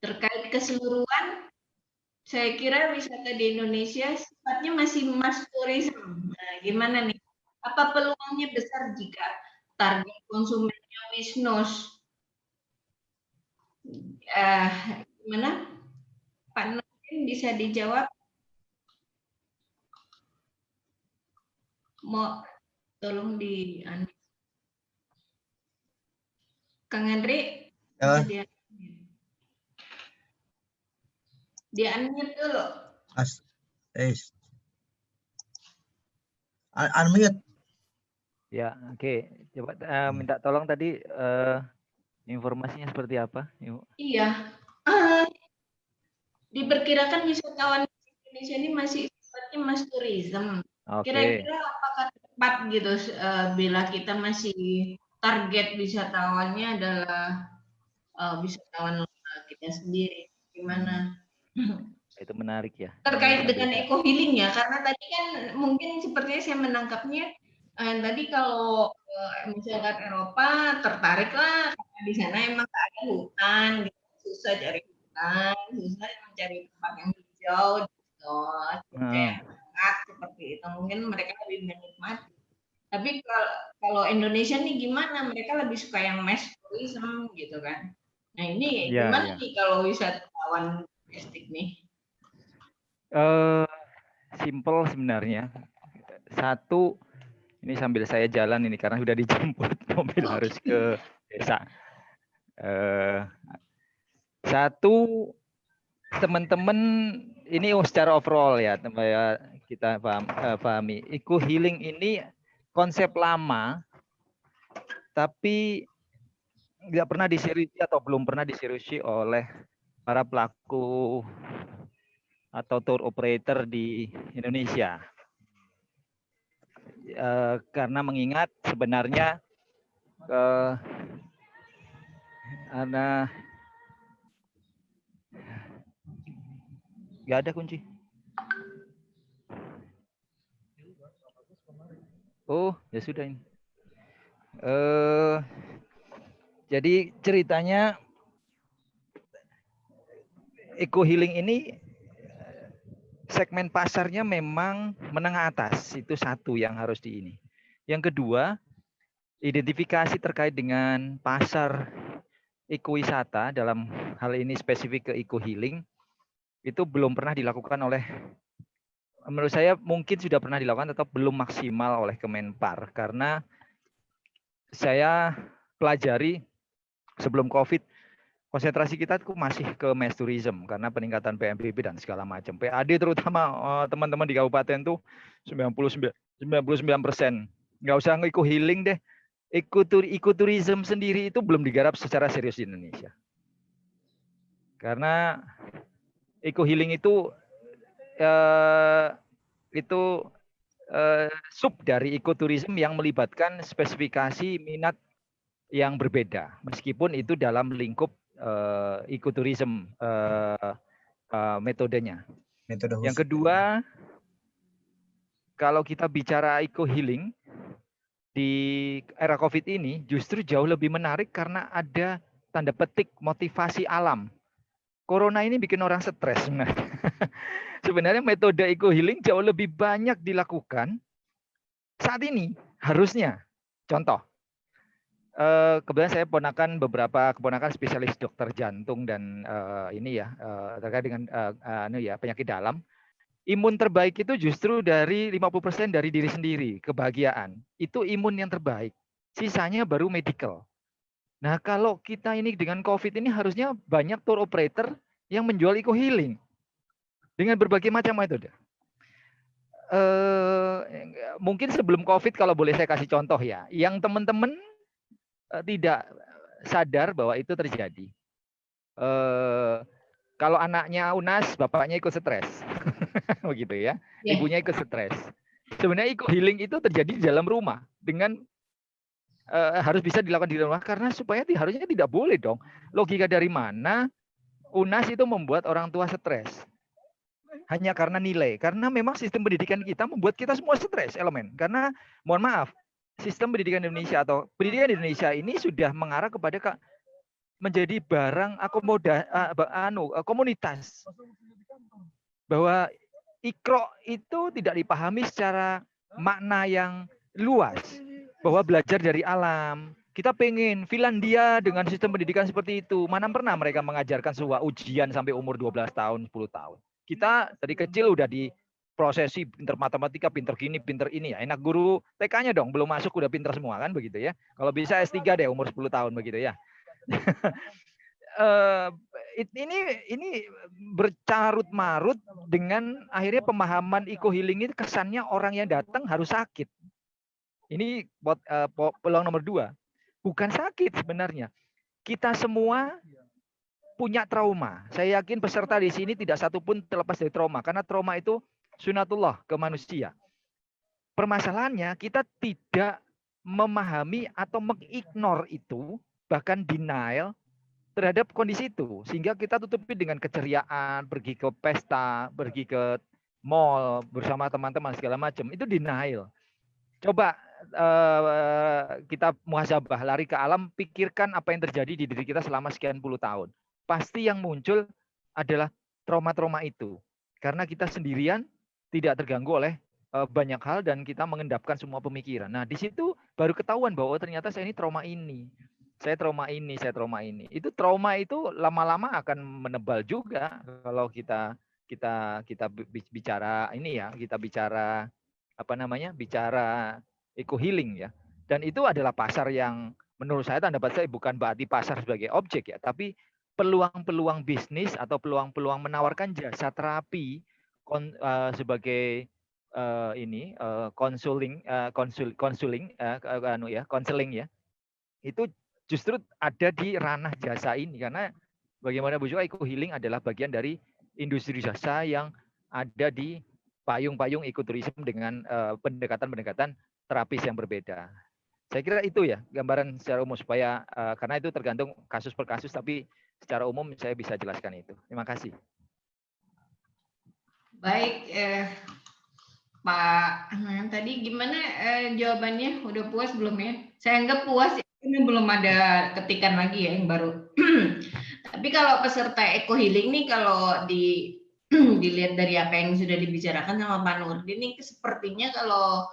Terkait keseluruhan, Saya kira wisata di Indonesia sifatnya masih mass tourism. Nah, gimana nih? Apa peluangnya besar jika target konsumennya wisnos? Gimana? Pak Nurdin bisa dijawab? Mau tolong di Kang Henry bisa di unmute dulu. Unmute. Ya, oke. Coba minta tolong tadi informasinya seperti apa? Iya. Diperkirakan wisatawan Indonesia ini masih sifatnya mass tourism. Kira-kira apakah tepat gitu bila kita masih target wisatawannya adalah wisatawan lokal kita sendiri? Gimana? Itu menarik ya. Terkait dengan eco healing ya, karena tadi kan mungkin sepertinya saya menangkapnya tadi kalau misalkan Eropa tertariklah karena di sana emang tak ada hutan, gitu. Susah cari hutan, susah mencari tempat yang hijau, gitu. Kayak hangat seperti itu, mungkin mereka lebih menikmati. Tapi kalau Indonesia nih gimana? Mereka lebih suka yang mass tourism gitu kan. Nah ini gimana nih kalau wisatawan domestik nih? Simple sebenarnya. Satu, ini sambil saya jalan ini karena sudah dijemput mobil harus ke desa. Satu, teman-teman ini secara overall ya, kita pahami. Eco healing ini konsep lama, tapi nggak pernah diseriusi atau belum pernah diseriusi oleh para pelaku atau tour operator di Indonesia. Karena mengingat sebenarnya nggak ada kunci. Oh, ya sudah ini. Jadi ceritanya eco healing ini segmen pasarnya memang menengah atas, itu satu yang harus ini. Yang kedua, identifikasi terkait dengan pasar ekowisata dalam hal ini spesifik ke eco healing itu belum pernah dilakukan oleh, menurut saya mungkin sudah pernah dilakukan tetap belum maksimal oleh Kemenpar, karena saya pelajari sebelum COVID konsentrasi kita itu masih ke mass tourism karena peningkatan PMBB dan segala macam. PAD terutama teman-teman di kabupaten tuh 99%. Nggak usah eco healing deh. Ekoturism sendiri itu belum digarap secara serius di Indonesia. Karena eco healing itu sub dari ekoturism yang melibatkan spesifikasi minat yang berbeda, meskipun itu dalam lingkup ekoturism metodenya. Yang kedua, kalau kita bicara eco healing di era COVID ini justru jauh lebih menarik karena ada tanda petik motivasi alam. Corona ini bikin orang stres sebenarnya. Sebenarnya metode eco healing jauh lebih banyak dilakukan saat ini harusnya. Contoh, kebetulan saya beberapa keponakan spesialis dokter jantung dan terkait dengan penyakit dalam. Imun terbaik itu justru dari 50% dari diri sendiri, kebahagiaan. Itu imun yang terbaik. Sisanya baru medical. Nah, kalau kita ini dengan COVID ini harusnya banyak tour operator yang menjual eco healing dengan berbagai macam metode. Mungkin sebelum COVID kalau boleh saya kasih contoh ya, yang teman-teman tidak sadar bahwa itu terjadi. Kalau anaknya UNAS, bapaknya ikut stres. Begitu ya. Ibunya ikut stres. Sebenarnya eco healing itu terjadi di dalam rumah dengan harus bisa dilakukan di rumah karena supaya harusnya tidak boleh dong. Logika dari mana UNAS itu membuat orang tua stres? Hanya karena nilai. Karena memang sistem pendidikan kita membuat kita semua stres elemen. Karena mohon maaf, sistem pendidikan Indonesia atau pendidikan di Indonesia ini sudah mengarah kepada menjadi barang komunitas. bahwa Iqra itu tidak dipahami secara makna yang luas, bahwa belajar dari alam. Kita pengen Finlandia dengan sistem pendidikan seperti itu. Mana pernah mereka mengajarkan sebuah ujian sampai umur 12 tahun, 10 tahun. Kita dari kecil udah diprosesi pinter matematika, pinter gini, pinter ini ya. Enak guru TK-nya dong, belum masuk udah pinter semua kan begitu ya. Kalau bisa S3 deh umur 10 tahun begitu ya. Ini bercarut-marut dengan akhirnya pemahaman eco-healing ini kesannya orang yang datang harus sakit. Ini peluang nomor 2. Bukan sakit sebenarnya. Kita semua punya trauma. Saya yakin peserta di sini tidak satupun terlepas dari trauma. Karena trauma itu sunatullah ke manusia. Permasalahannya kita tidak memahami atau mengignore itu, bahkan denial terhadap kondisi itu, sehingga kita tutupi dengan keceriaan, pergi ke pesta, pergi ke mall bersama teman-teman segala macam, itu denial. Coba kita muhasabah, lari ke alam, pikirkan apa yang terjadi di diri kita selama sekian puluh tahun. Pasti yang muncul adalah trauma-trauma itu, karena kita sendirian tidak terganggu oleh banyak hal dan kita mengendapkan semua pemikiran. Nah, di situ baru ketahuan bahwa ternyata saya ini trauma ini. Saya trauma ini, saya trauma ini. Itu trauma itu lama-lama akan menebal juga kalau kita bicara ini ya, kita bicara apa namanya? Bicara eco healing ya. Dan itu adalah pasar yang menurut saya tanda petik bukan berarti pasar sebagai objek ya, tapi peluang-peluang bisnis atau peluang-peluang menawarkan jasa terapi sebagai konseling ya. Itu justru ada di ranah jasa ini, karena bagaimana juga eco healing adalah bagian dari industri jasa yang ada di payung-payung ekoturism dengan pendekatan-pendekatan terapis yang berbeda. Saya kira itu ya gambaran secara umum supaya karena itu tergantung kasus per kasus, tapi secara umum saya bisa jelaskan itu. Terima kasih. Baik, Pak tadi gimana jawabannya? Udah puas belum ya? Saya anggap puas. Ini belum ada ketikan lagi ya yang baru. Tapi kalau peserta eco healing nih kalau dilihat dari apa yang sudah dibicarakan sama Pak Nurdin ini sepertinya kalau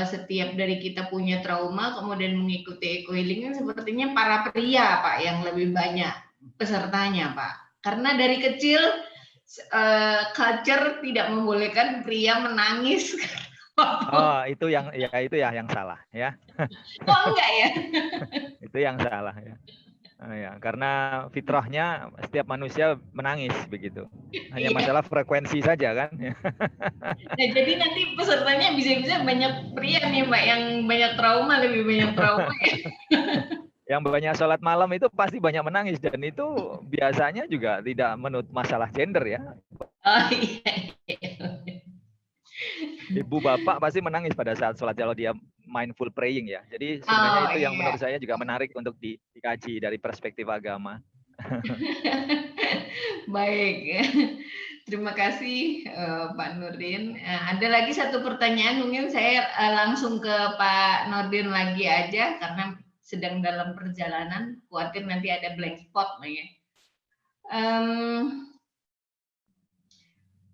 setiap dari kita punya trauma kemudian mengikuti eco healing kan sepertinya para pria Pak yang lebih banyak pesertanya Pak. Karena dari kecil culture tidak membolehkan pria menangis. Oh, itu yang salah ya. Oh enggak ya? Itu yang salah ya. Ya, karena fitrahnya setiap manusia menangis begitu. Hanya masalah frekuensi saja kan. Nah, jadi nanti pesertanya bisa-bisa banyak pria nih Mbak yang banyak trauma, lebih banyak trauma ya. Yang banyak sholat malam itu pasti banyak menangis dan itu biasanya juga tidak menurut masalah gender ya. Oh iya. Ibu bapak pasti menangis pada saat sholat kalau dia mindful praying ya. Jadi sebenarnya itu yang menurut saya juga menarik untuk dikaji dari perspektif agama. Baik, terima kasih Pak Nurdin. Ada lagi satu pertanyaan, mungkin saya langsung ke Pak Nurdin lagi aja karena sedang dalam perjalanan, khawatir nanti ada blank spot ya.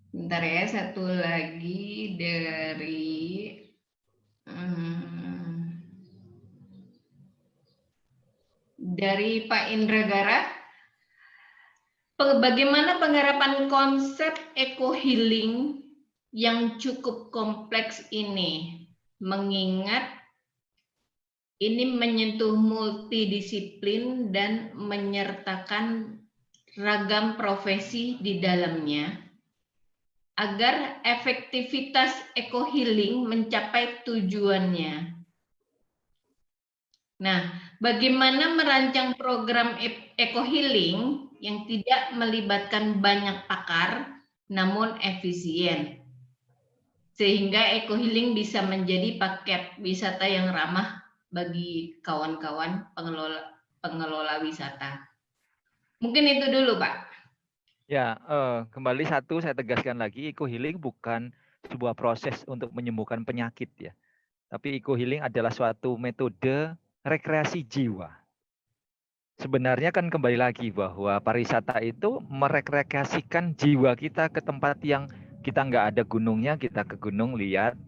Bentar ya, satu lagi dari Pak Indragara. Bagaimana penggarapan konsep eco healing yang cukup kompleks ini, mengingat ini menyentuh multidisiplin dan menyertakan ragam profesi di dalamnya, agar efektivitas eco healing mencapai tujuannya. Nah, bagaimana merancang program eco healing yang tidak melibatkan banyak pakar namun efisien, sehingga eco healing bisa menjadi paket wisata yang ramah bagi kawan-kawan pengelola wisata. Mungkin itu dulu, Pak. Ya, kembali satu saya tegaskan lagi, eco healing bukan sebuah proses untuk menyembuhkan penyakit ya. Tapi eco healing adalah suatu metode rekreasi jiwa. sebenarnya kan kembali lagi bahwa pariwisata itu merekreasikan jiwa kita ke tempat yang kita nggak ada gunungnya, kita ke gunung lihat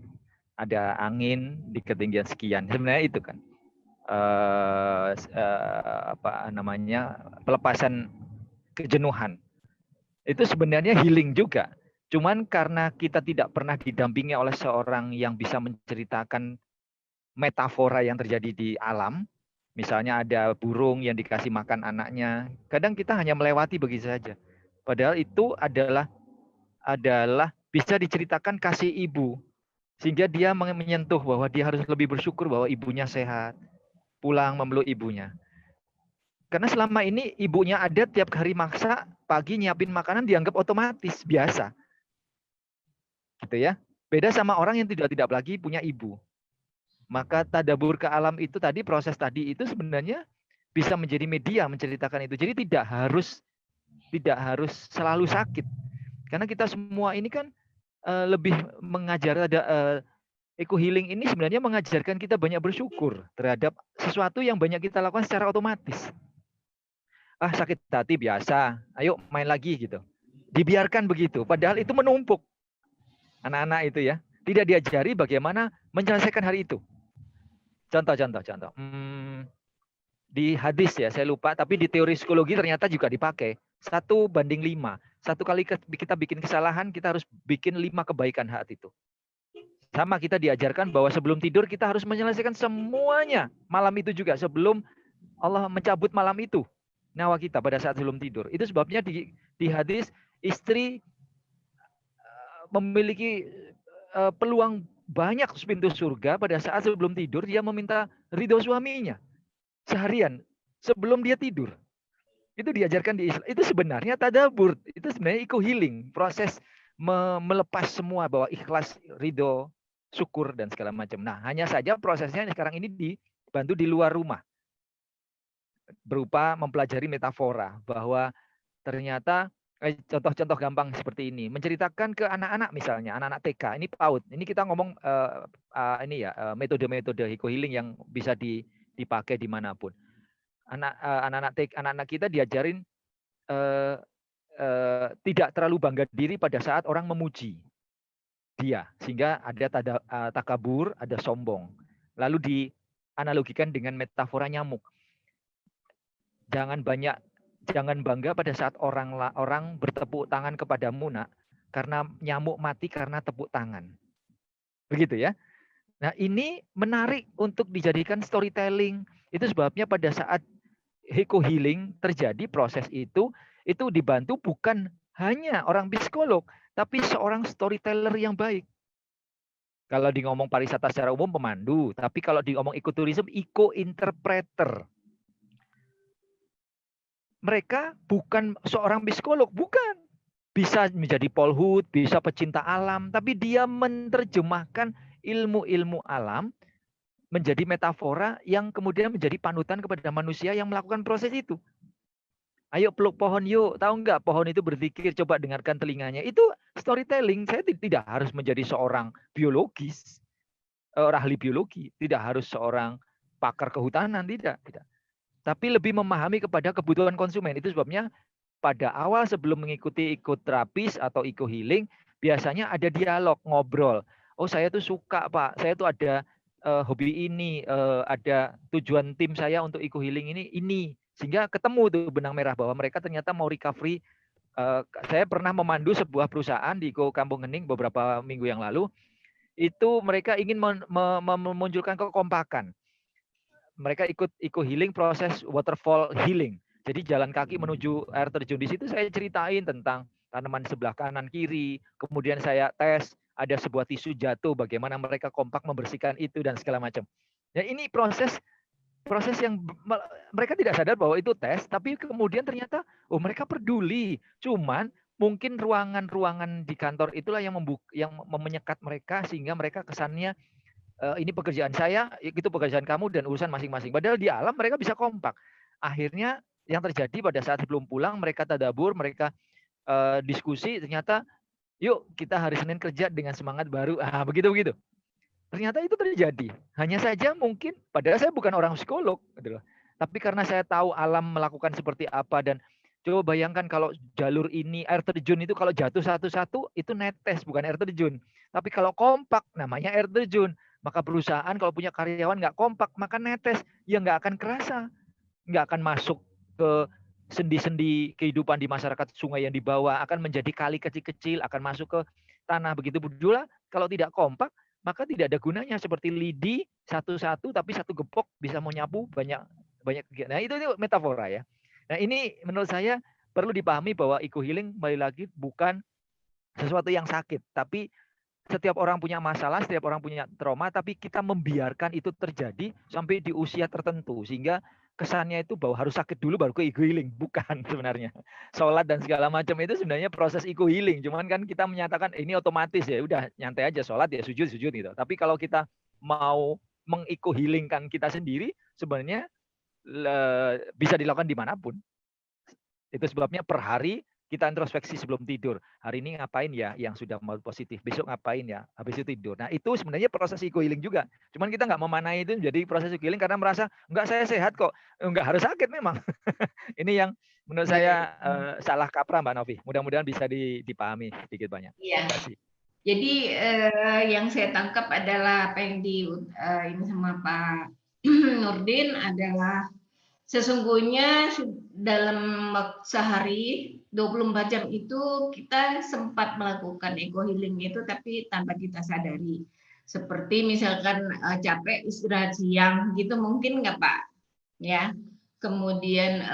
ada angin di ketinggian sekian. Sebenarnya itu kan apa namanya, pelepasan kejenuhan. Itu sebenarnya healing juga. Cuman karena kita tidak pernah didampingi oleh seorang yang bisa menceritakan metafora yang terjadi di alam, misalnya ada burung yang dikasih makan anaknya, kadang kita hanya melewati begitu saja. Padahal itu adalah bisa diceritakan kasih ibu, sehingga dia menyentuh bahwa dia harus lebih bersyukur bahwa ibunya sehat, pulang memeluk ibunya. Karena selama ini ibunya ada tiap hari maksa, pagi nyiapin makanan dianggap otomatis, biasa. Gitu ya. Beda sama orang yang tidak lagi punya ibu. Maka tadabur ke alam itu tadi, proses tadi itu sebenarnya bisa menjadi media menceritakan itu. Jadi tidak harus selalu sakit. Karena kita semua ini kan lebih mengajar, ada eco healing ini sebenarnya mengajarkan kita banyak bersyukur terhadap sesuatu yang banyak kita lakukan secara otomatis. Sakit hati biasa, ayo main lagi gitu. Dibiarkan begitu, padahal itu menumpuk. Anak-anak itu ya, tidak diajari bagaimana menyelesaikan hari itu. Contoh. Di hadis ya, saya lupa, tapi di teori psikologi ternyata juga dipakai. 1:5. Satu kali kita bikin kesalahan, kita harus bikin 5 kebaikan saat itu. Sama kita diajarkan bahwa sebelum tidur kita harus menyelesaikan semuanya. Malam itu juga, sebelum Allah mencabut malam itu nyawa kita pada saat sebelum tidur. Itu sebabnya di hadis, istri memiliki peluang banyak pintu surga pada saat sebelum tidur, dia meminta ridho suaminya seharian sebelum dia tidur. Itu diajarkan di Islam. Itu sebenarnya tadabur. Itu sebenarnya eco healing, proses melepas semua, bahwa ikhlas, ridho, syukur dan segala macam. Nah, hanya saja prosesnya sekarang ini dibantu di luar rumah, berupa mempelajari metafora, bahwa ternyata contoh-contoh gampang seperti ini, menceritakan ke anak-anak, misalnya anak-anak TK, ini PAUD, ini kita ngomong ini ya, metode-metode eco healing yang bisa dipakai dimanapun. Anak-anak kita diajarin tidak terlalu bangga diri pada saat orang memuji dia, sehingga ada takabur, ada sombong. Lalu dianalogikan dengan metafora nyamuk. Jangan bangga pada saat orang bertepuk tangan kepadamu, nak, karena nyamuk mati karena tepuk tangan. Begitu ya. Nah, ini menarik untuk dijadikan storytelling. Itu sebabnya pada saat eco healing terjadi, proses itu dibantu bukan hanya orang psikolog, tapi seorang storyteller yang baik. Kalau di ngomong pariwisata secara umum pemandu, tapi kalau di ngomong ekoturism, eco-interpreter. Mereka bukan seorang psikolog, bukan. Bisa menjadi polhut, bisa pecinta alam, tapi dia menerjemahkan ilmu-ilmu alam menjadi metafora yang kemudian menjadi panutan kepada manusia yang melakukan proses itu. Ayo peluk pohon yuk, tahu nggak pohon itu berpikir, coba dengarkan telinganya. Itu storytelling. Saya tidak harus menjadi seorang biologis, ahli biologi, tidak harus seorang pakar kehutanan, tidak. Tapi lebih memahami kepada kebutuhan konsumen. Itu sebabnya pada awal sebelum mengikuti ekoterapis atau eco healing, biasanya ada dialog, ngobrol. Oh, saya tuh suka, Pak. Saya tuh ada hobi ini, ada tujuan tim saya untuk eco healing ini. Sehingga ketemu tuh benang merah bahwa mereka ternyata mau recovery. Saya pernah memandu sebuah perusahaan di Kampung Hening beberapa minggu yang lalu. Itu mereka ingin memunculkan kekompakan. Mereka ikut eco healing, proses waterfall healing. Jadi jalan kaki menuju air terjun. Di situ saya ceritain tentang tanaman sebelah kanan kiri. Kemudian saya tes, ada sebuah tisu jatuh, bagaimana mereka kompak membersihkan itu dan segala macam. Ya, ini proses yang mereka tidak sadar bahwa itu tes, tapi kemudian ternyata mereka peduli. Cuman mungkin ruangan-ruangan di kantor itulah yang menyekat mereka, sehingga mereka kesannya ini pekerjaan saya, itu pekerjaan kamu, dan urusan masing-masing. Padahal di alam mereka bisa kompak. Akhirnya yang terjadi pada saat sebelum pulang, mereka tadabur, mereka diskusi, ternyata yuk kita hari Senin kerja dengan semangat baru. Begitu. Ternyata itu terjadi. Hanya saja mungkin, padahal saya bukan orang psikolog, gitu loh. Tapi karena saya tahu alam melakukan seperti apa, dan coba bayangkan kalau jalur ini air terjun itu kalau jatuh satu-satu itu netes, bukan air terjun. Tapi kalau kompak namanya air terjun. Maka perusahaan kalau punya karyawan nggak kompak maka netes, ya nggak akan kerasa, nggak akan masuk ke sendi-sendi kehidupan di masyarakat. Sungai yang dibawa akan menjadi kali kecil-kecil, akan masuk ke tanah. Begitu pula kalau tidak kompak maka tidak ada gunanya, seperti lidi satu-satu tapi satu gepok bisa menyapu banyak. Nah itu metafora ya. Nah ini menurut saya perlu dipahami bahwa eco healing kembali lagi bukan sesuatu yang sakit, tapi setiap orang punya masalah, setiap orang punya trauma, tapi kita membiarkan itu terjadi sampai di usia tertentu sehingga kesannya itu bahwa harus sakit dulu baru ke eco healing. Bukan sebenarnya. Sholat dan segala macam itu sebenarnya proses eco healing. Cuman kan kita menyatakan ini otomatis ya udah nyantai aja, sholat ya sujud gitu. Tapi kalau kita mau meng-eco healingkan kita sendiri, sebenarnya bisa dilakukan dimanapun. Itu sebabnya per hari kita introspeksi sebelum tidur. Hari ini ngapain ya yang sudah mau positif, besok ngapain ya, habis itu tidur. Nah itu sebenarnya proses eco healing juga. Cuman kita nggak memanai itu menjadi proses eco healing karena merasa enggak, saya sehat kok. Enggak harus sakit memang. Ini yang menurut saya salah kaprah Mbak Novi. Mudah-mudahan bisa dipahami sedikit banyak. Iya. Jadi yang saya tangkap adalah apa yang ini sama Pak Nurdin adalah sesungguhnya dalam sehari 24 jam itu kita sempat melakukan eco healing itu tapi tanpa kita sadari. Seperti misalkan capek istirahat siang gitu mungkin nggak Pak? Ya. Kemudian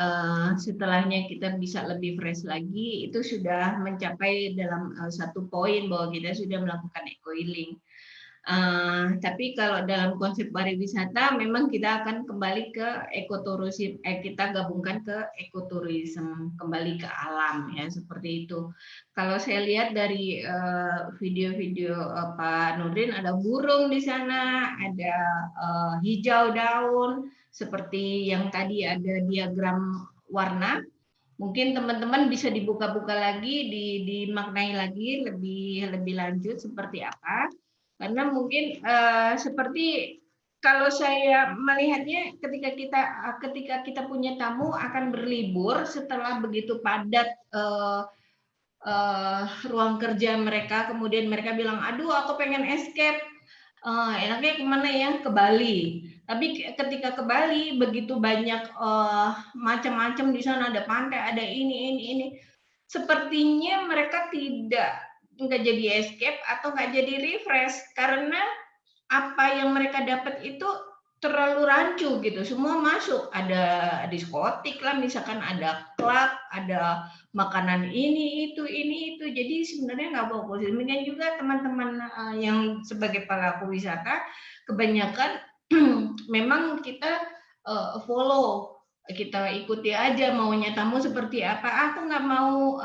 setelahnya kita bisa lebih fresh lagi, itu sudah mencapai dalam satu poin bahwa kita sudah melakukan eco healing. Tapi kalau dalam konsep pariwisata memang kita akan kembali ke ekoturism, kita gabungkan ke ekoturism, kembali ke alam ya seperti itu. Kalau saya lihat dari video-video Pak Nurdin ada burung di sana, ada hijau daun, seperti yang tadi ada diagram warna. Mungkin teman-teman bisa dibuka-buka lagi, dimaknai lagi lebih lanjut seperti apa. Karena mungkin seperti kalau saya melihatnya ketika kita punya tamu akan berlibur setelah begitu padat ruang kerja mereka, kemudian mereka bilang, aduh aku pengen escape, enaknya kemana ya? Ke Bali. Tapi ketika ke Bali begitu banyak macam-macam di sana, ada pantai, ada ini. Sepertinya mereka nggak jadi escape atau nggak jadi refresh karena apa yang mereka dapat itu terlalu rancu gitu, semua masuk, ada diskotik lah misalkan, ada klub, ada makanan ini itu, jadi sebenarnya nggak fokus. Demikian juga teman-teman yang sebagai pelaku wisata kebanyakan memang kita follow, kita ikuti aja maunya tamu seperti apa. Aku nggak mau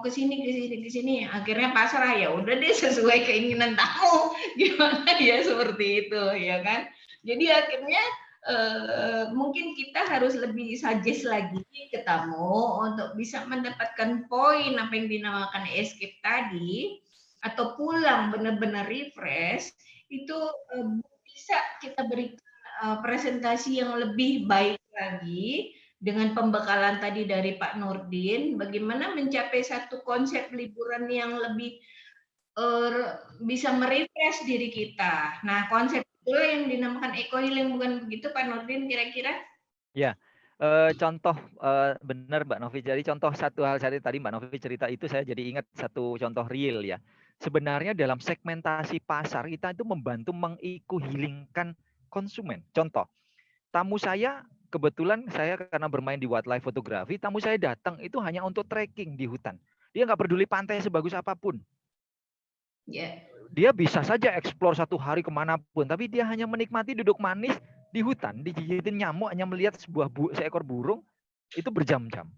ke sini, akhirnya pasrah, ya udah deh sesuai keinginan tamu, gimana ya seperti itu ya kan. Jadi akhirnya mungkin kita harus lebih suggest lagi ke tamu untuk bisa mendapatkan poin apa yang dinamakan escape tadi, atau pulang benar-benar refresh, itu bisa kita berikan presentasi yang lebih baik lagi dengan pembekalan tadi dari Pak Nurdin, bagaimana mencapai satu konsep liburan yang lebih bisa merefresh diri kita. Nah, konsep itulah yang dinamakan eco healing, bukan begitu Pak Nurdin kira-kira? Ya, contoh benar Mbak Novi. Jadi contoh satu hal tadi Mbak Novi cerita itu saya jadi ingat satu contoh real ya. Sebenarnya dalam segmentasi pasar kita itu membantu meng-eco healingkan konsumen. Contoh, tamu saya kebetulan saya karena bermain di wildlife fotografi, tamu saya datang itu hanya untuk trekking di hutan. Dia nggak peduli pantai sebagus apapun. Yeah. Dia bisa saja eksplor satu hari kemanapun, tapi dia hanya menikmati duduk manis di hutan, digigitin nyamuk, hanya melihat seekor burung, itu berjam-jam.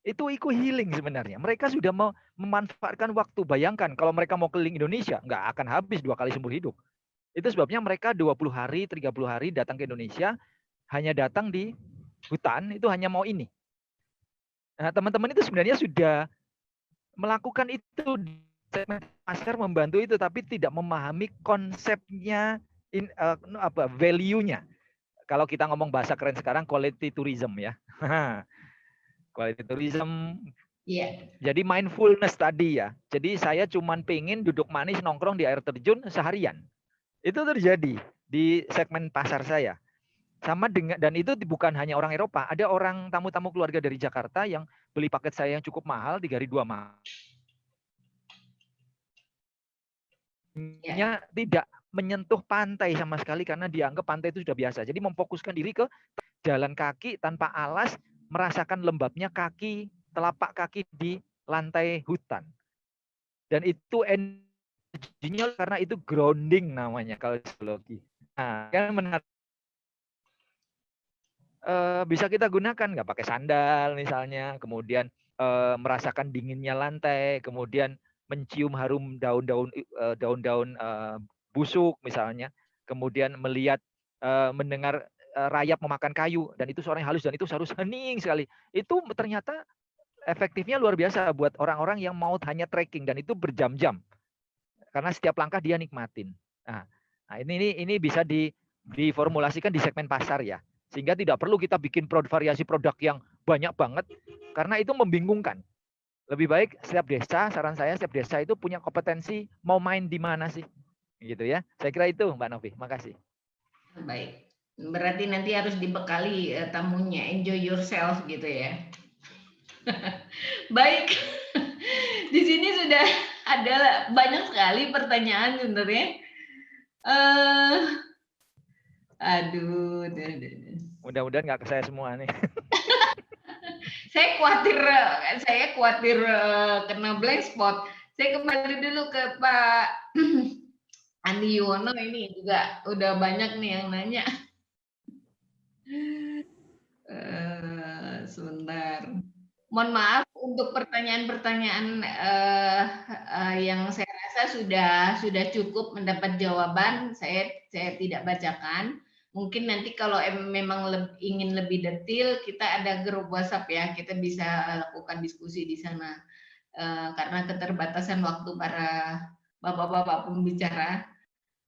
Itu eco healing sebenarnya. Mereka sudah memanfaatkan waktu. Bayangkan kalau mereka mau keliling Indonesia, nggak akan habis 2 kali seumur hidup. Itu sebabnya mereka 20 hari, 30 hari datang ke Indonesia, hanya datang di hutan, itu hanya mau ini. Nah, teman-teman itu sebenarnya sudah melakukan itu, pasar membantu itu, tapi tidak memahami konsepnya, value-nya. kalau kita ngomong bahasa keren sekarang quality tourism ya. Quality tourism. Iya. Jadi mindfulness tadi ya. Jadi saya cuman pengen duduk manis nongkrong di air terjun seharian. Itu terjadi di segmen pasar saya. Sama dengan, dan itu bukan hanya orang Eropa, ada orang tamu-tamu keluarga dari Jakarta yang beli paket saya yang cukup mahal, 3 hari 2 malam. Ya. Tidak menyentuh pantai sama sekali karena dianggap pantai itu sudah biasa. Jadi memfokuskan diri ke jalan kaki tanpa alas, merasakan lembabnya kaki, telapak kaki di lantai hutan. Dan itu energinya karena itu grounding namanya kalau psikologi. Nah, kan menarik. Bisa kita gunakan nggak pakai sandal misalnya, kemudian merasakan dinginnya lantai, kemudian mencium harum daun-daun busuk misalnya, kemudian melihat mendengar rayap memakan kayu dan itu suaranya halus dan itu harus hening sekali. Itu ternyata efektifnya luar biasa buat orang-orang yang mau hanya trekking dan itu berjam-jam. Karena setiap langkah dia nikmatin. Nah, ini bisa diformulasikan di segmen pasar ya. Sehingga tidak perlu kita bikin variasi produk yang banyak banget karena itu membingungkan. Lebih baik setiap desa, saran saya setiap desa itu punya kompetensi mau main di mana sih. Gitu ya. Saya kira itu Mbak Novi. Makasih. Baik. Berarti nanti harus dibekali tamunya, enjoy yourself gitu ya. Baik. Di sini sudah ada banyak sekali pertanyaan sebenarnya. Aduh. Mudah-mudahan nggak ke saya semua nih. Saya khawatir kena blank spot. Saya kembali dulu ke Pak Andi Yuwono, ini juga udah banyak nih yang nanya. Sebentar. Mohon maaf untuk pertanyaan-pertanyaan yang saya rasa sudah cukup mendapat jawaban. Saya tidak bacakan. Mungkin nanti kalau memang ingin lebih detail, kita ada grup WhatsApp ya, kita bisa lakukan diskusi di sana. Karena keterbatasan waktu para bapak-bapak pembicara.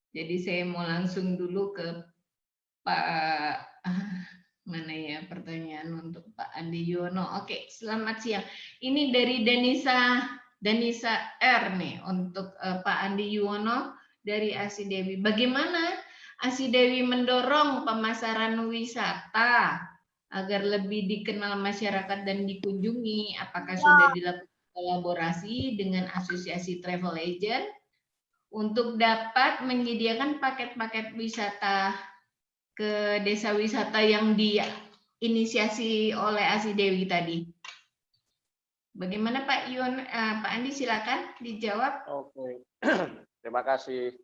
Jadi saya mau langsung dulu ke Pak, mana ya pertanyaan untuk Pak Andi Yono. Oke, selamat siang. Ini dari Danisa R nih untuk Pak Andi Yuwono dari Asi Dewi. Bagaimana Asi Dewi mendorong pemasaran wisata agar lebih dikenal masyarakat dan dikunjungi? Apakah sudah dilakukan kolaborasi dengan asosiasi travel agent untuk dapat menyediakan paket-paket wisata ke desa wisata yang diinisiasi oleh Asi Dewi tadi? Bagaimana Pak Pak Andi, silakan dijawab. Oke, terima kasih.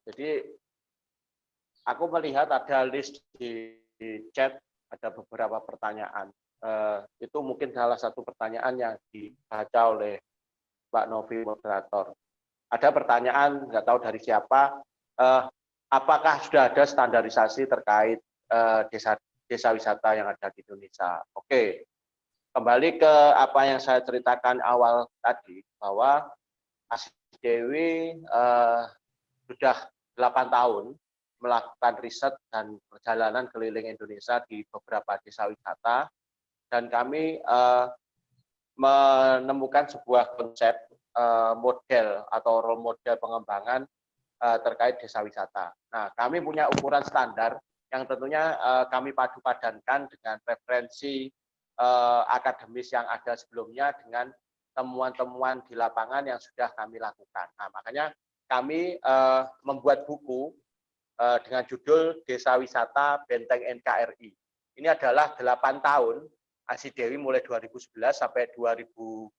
Jadi aku melihat ada list di chat, ada beberapa pertanyaan. Itu mungkin salah satu pertanyaan yang dibaca oleh Mbak Novi moderator. Ada pertanyaan, nggak tahu dari siapa, apakah sudah ada standarisasi terkait desa wisata yang ada di Indonesia? Oke, kembali ke apa yang saya ceritakan awal tadi, bahwa Asi Dewi sudah 8 tahun melakukan riset dan perjalanan keliling Indonesia di beberapa desa wisata, dan kami menemukan sebuah konsep model atau role model pengembangan terkait desa wisata. Nah, kami punya ukuran standar yang tentunya kami padu-padankan dengan referensi akademis yang ada sebelumnya dengan temuan-temuan di lapangan yang sudah kami lakukan. Nah, makanya kami membuat buku dengan judul Desa Wisata Benteng NKRI. Ini adalah 8 tahun Asi Dewi mulai 2011 sampai 2018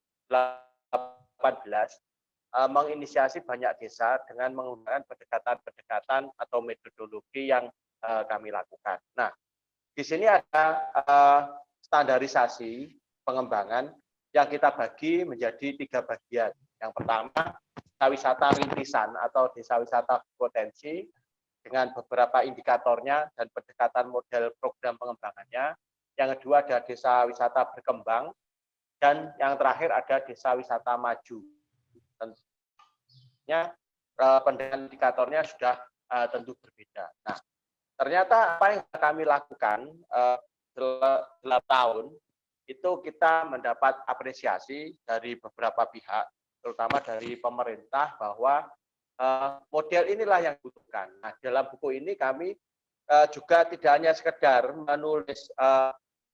menginisiasi banyak desa dengan menggunakan pendekatan-pendekatan atau metodologi yang kami lakukan. Nah, di sini ada standarisasi pengembangan yang kita bagi menjadi 3 bagian. Yang pertama, desa wisata rintisan atau desa wisata potensi dengan beberapa indikatornya dan pendekatan model program pengembangannya. Yang kedua ada desa wisata berkembang, dan yang terakhir ada desa wisata maju. Tentunya pendekatan indikatornya sudah tentu berbeda. Nah, Ternyata apa yang kami lakukan 8 tahun itu kita mendapat apresiasi dari beberapa pihak, terutama dari pemerintah, bahwa model inilah yang dibutuhkan. Nah, dalam buku ini kami juga tidak hanya sekedar menulis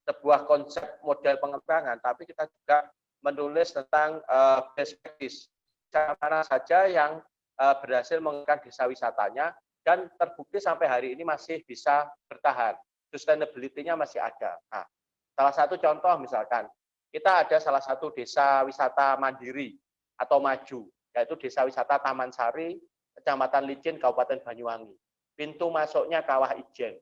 sebuah konsep model pengembangan, tapi kita juga menulis tentang best practice, mana saja yang berhasil mengembangkan desa wisatanya dan terbukti sampai hari ini masih bisa bertahan, sustainability-nya masih ada. Nah, salah satu contoh misalkan, kita ada salah satu desa wisata mandiri atau maju, yaitu desa wisata Taman Sari, Kecamatan Licin, Kabupaten Banyuwangi. Pintu masuknya Kawah Ijen.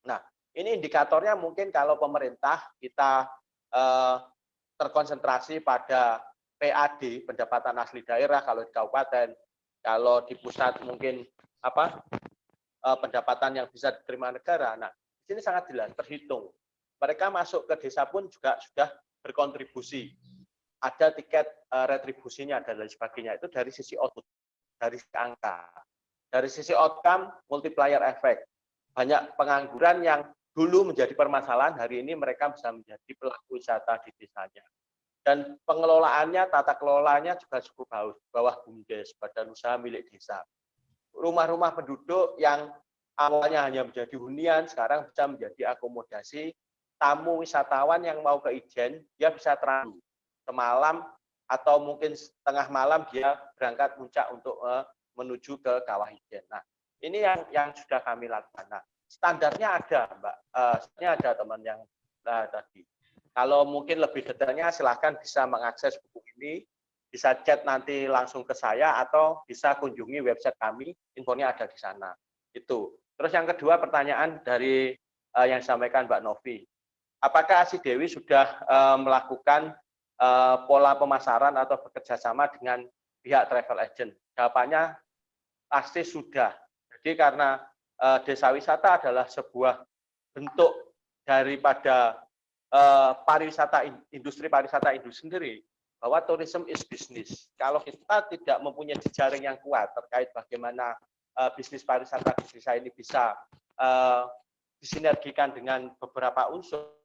Nah, ini indikatornya mungkin kalau pemerintah kita terkonsentrasi pada PAD, pendapatan asli daerah, kalau di kabupaten, kalau di pusat mungkin pendapatan yang bisa diterima negara. Nah, di sini sangat jelas terhitung. Mereka masuk ke desa pun juga sudah berkontribusi. Ada tiket retribusinya dan lain sebagainya. Itu dari sisi output, dari sisi angka. Dari sisi outcome, multiplier effect. Banyak pengangguran yang dulu menjadi permasalahan, hari ini mereka bisa menjadi pelaku wisata di desanya. Dan pengelolaannya, tata kelolanya juga cukup bagus, bawah BUMDes, Badan Usaha Milik Desa. Rumah-rumah penduduk yang awalnya hanya menjadi hunian, sekarang bisa menjadi akomodasi tamu wisatawan yang mau ke Ijen, dia bisa terahu semalam atau mungkin setengah malam dia berangkat puncak untuk menuju ke Kawah Ijen. Nah, ini yang sudah kami lakukan. Nah, standarnya ada, Mbak. Standarnya ada teman yang tadi. Kalau mungkin lebih detailnya silahkan bisa mengakses buku ini, bisa chat nanti langsung ke saya atau bisa kunjungi website kami, infonya ada di sana. Itu. Terus yang kedua pertanyaan dari yang disampaikan Mbak Novi. Apakah Asi Dewi sudah melakukan pola pemasaran atau bekerja sama dengan pihak travel agent? Jawabannya pasti sudah. Jadi karena desa wisata adalah sebuah bentuk daripada industri pariwisata itu sendiri, bahwa tourism is business. Kalau kita tidak mempunyai jejaring yang kuat terkait bagaimana bisnis pariwisata di desa ini bisa disinergikan dengan beberapa unsur,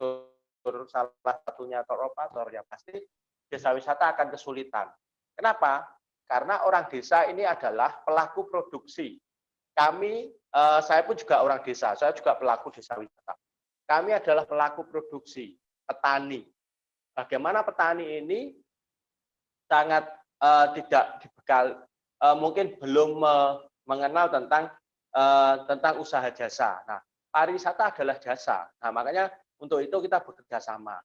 salah satunya tour operator, ya pasti desa wisata akan kesulitan. Kenapa? Karena orang desa ini adalah pelaku produksi. Kami, saya pun juga orang desa, saya juga pelaku desa wisata. Kami adalah pelaku produksi, petani. Bagaimana petani ini sangat tidak dibekal, mungkin belum mengenal tentang usaha jasa. Nah, pariwisata adalah jasa. Nah, makanya untuk itu kita bekerja sama.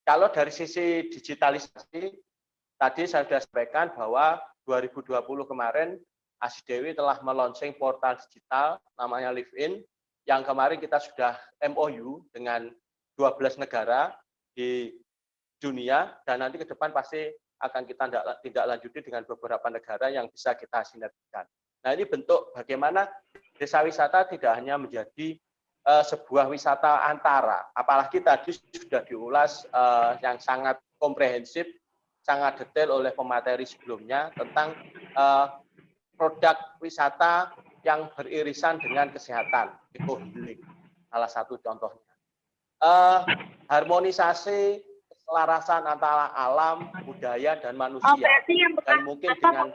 Kalau dari sisi digitalisasi, tadi saya sudah sampaikan bahwa 2020 kemarin Asi Dewi telah meluncurkan portal digital namanya LiveIn, yang kemarin kita sudah MOU dengan 12 negara di dunia, dan nanti ke depan pasti akan kita tindak lanjuti dengan beberapa negara yang bisa kita sinergikan. Nah, ini bentuk bagaimana desa wisata tidak hanya menjadi sebuah wisata antara, apalagi tadi sudah diulas yang sangat komprehensif, sangat detail oleh pemateri sebelumnya tentang produk wisata yang beririsan dengan kesehatan, eco-healing, salah satu contohnya. Harmonisasi, keselarasan antara alam, budaya, dan manusia. Dan mungkin dengan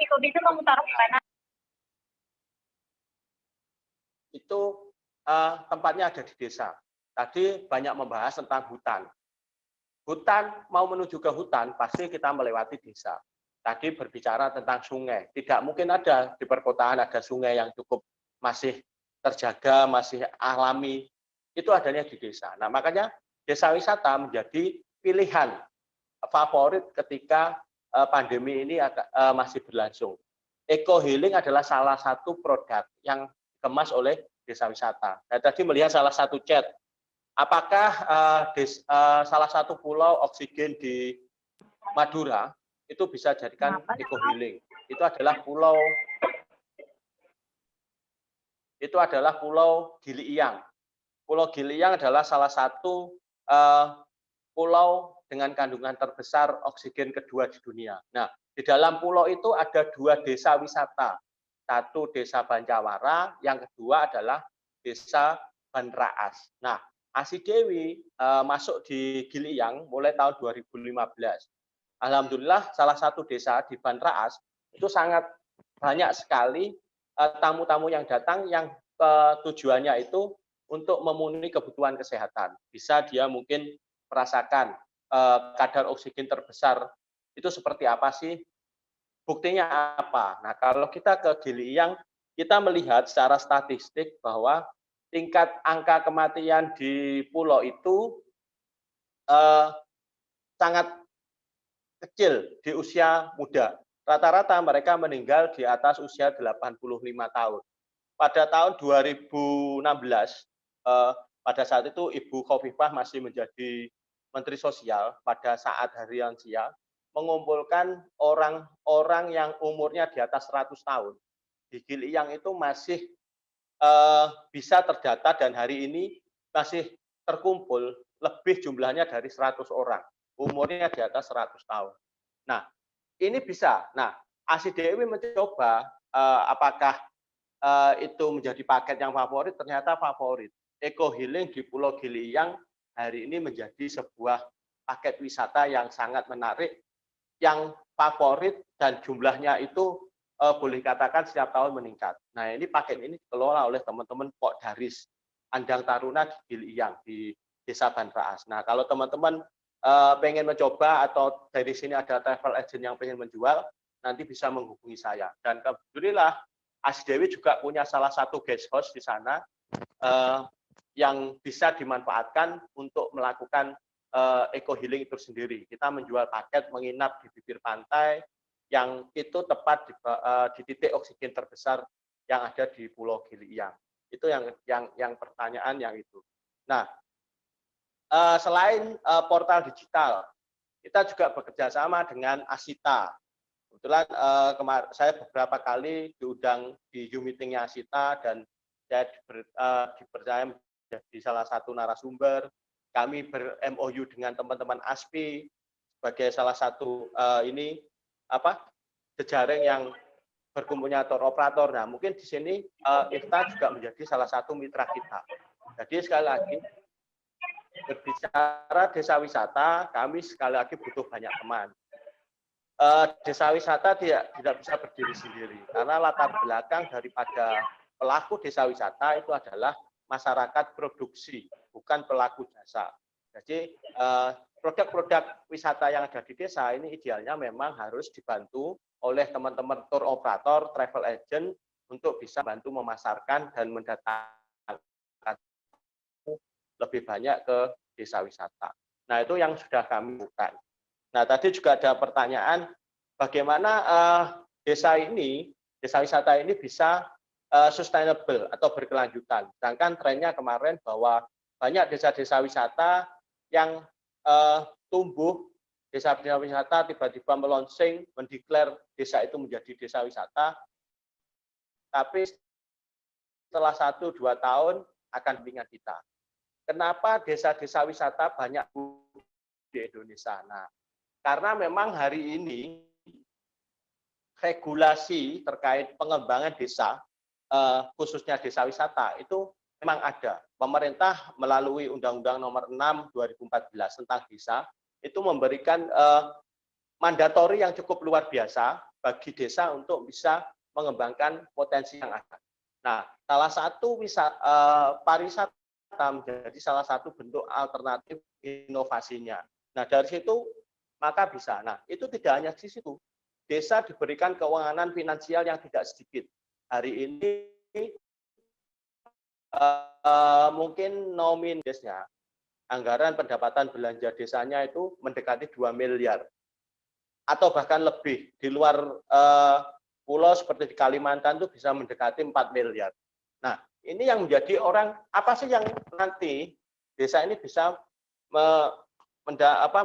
itu tempatnya ada di desa. Tadi banyak membahas tentang hutan. Hutan, mau menuju ke hutan, pasti kita melewati desa. Tadi berbicara tentang sungai. Tidak mungkin ada di perkotaan ada sungai yang cukup masih terjaga, masih alami. Itu adanya di desa. Nah, makanya desa wisata menjadi pilihan favorit ketika pandemi ini masih berlangsung. Eco healing adalah salah satu produk yang dikemas oleh desa wisata. Saya tadi melihat salah satu chat. Apakah salah satu pulau oksigen di Madura itu bisa jadikan eco healing? Itu adalah Pulau Gili Iyang. Pulau Gili Iyang adalah salah satu pulau dengan kandungan terbesar oksigen kedua di dunia. Nah, di dalam pulau itu ada 2 desa wisata. Satu desa Bancawara, yang kedua adalah Desa Banraas. Nah, ASI Dewi masuk di Giliang mulai tahun 2015. Alhamdulillah salah satu desa di Banraas itu sangat banyak sekali tamu-tamu yang datang yang tujuannya itu untuk memenuhi kebutuhan kesehatan. Bisa dia mungkin merasakan kadar oksigen terbesar itu seperti apa sih? Buktinya apa? Nah, kalau kita ke Giliang, kita melihat secara statistik bahwa tingkat angka kematian di pulau itu sangat kecil di usia muda. Rata-rata mereka meninggal di atas usia 85 tahun. Pada tahun 2016, pada saat itu Ibu Khofifah masih menjadi Menteri Sosial pada saat hari lansia, mengumpulkan orang-orang yang umurnya di atas 100 tahun. Di Giliang itu masih bisa terdata dan hari ini masih terkumpul lebih jumlahnya dari 100 orang. Umurnya di atas 100 tahun. Nah, ini bisa. Nah, ASI Dewi mencoba apakah itu menjadi paket yang favorit, ternyata favorit. Eco Healing di Pulau Giliang hari ini menjadi sebuah paket wisata yang sangat menarik, yang favorit dan jumlahnya itu boleh katakan setiap tahun meningkat. Nah, ini paket ini dikelola oleh teman-teman Pok Daris Andang Taruna di Giliang di Desa Banraas. Nah, kalau teman-teman pengen mencoba atau dari sini ada travel agent yang pengen menjual, nanti bisa menghubungi saya. Dan alhamdulillah ASI Dewi juga punya salah satu guest house di sana yang bisa dimanfaatkan untuk melakukan eco healing itu sendiri. Kita menjual paket menginap di bibir pantai yang itu tepat di titik oksigen terbesar yang ada di Pulau Giliang. Itu yang pertanyaan yang itu. Nah, selain portal digital, kita juga bekerja sama dengan Asita. Kebetulan saya beberapa kali diundang di Zoom meeting-nya Asita dan saya dipercaya menjadi salah satu narasumber. Kami ber-MOU dengan teman-teman ASPI sebagai salah satu jejaring yang berkumpulnya operator. Nah, mungkin di sini IFTA juga menjadi salah satu mitra kita. Jadi sekali lagi berbicara desa wisata, kami sekali lagi butuh banyak teman. Desa wisata tidak bisa berdiri sendiri karena latar belakang daripada pelaku desa wisata itu adalah masyarakat produksi, bukan pelaku jasa. Jadi produk-produk wisata yang ada di desa ini idealnya memang harus dibantu oleh teman-teman tour operator, travel agent untuk bisa bantu memasarkan dan mendatangkan lebih banyak ke desa wisata. Nah, itu yang sudah kami lakukan. Nah, tadi juga ada pertanyaan bagaimana desa wisata ini bisa sustainable atau berkelanjutan. Sedangkan trennya kemarin bahwa banyak desa-desa wisata yang tumbuh, desa wisata tiba-tiba melonsing, mendeklar desa itu menjadi desa wisata, tapi setelah 1-2 tahun akan ingat kita. Kenapa desa-desa wisata banyak di Indonesia? Nah, karena memang hari ini regulasi terkait pengembangan desa, khususnya desa wisata, itu memang ada. Pemerintah melalui Undang-Undang Nomor 6 2014 tentang desa, itu memberikan mandatori yang cukup luar biasa bagi desa untuk bisa mengembangkan potensi yang ada. Nah, salah satu pariwisata menjadi salah satu bentuk alternatif inovasinya. Nah, dari situ maka bisa. Nah, itu tidak hanya di situ. Desa diberikan keuangan finansial yang tidak sedikit. Hari ini mungkin nominalnya anggaran pendapatan belanja desanya itu mendekati 2 miliar atau bahkan lebih. Di luar pulau seperti di Kalimantan itu bisa mendekati 4 miliar. Nah, ini yang menjadi orang, apa sih yang nanti desa ini bisa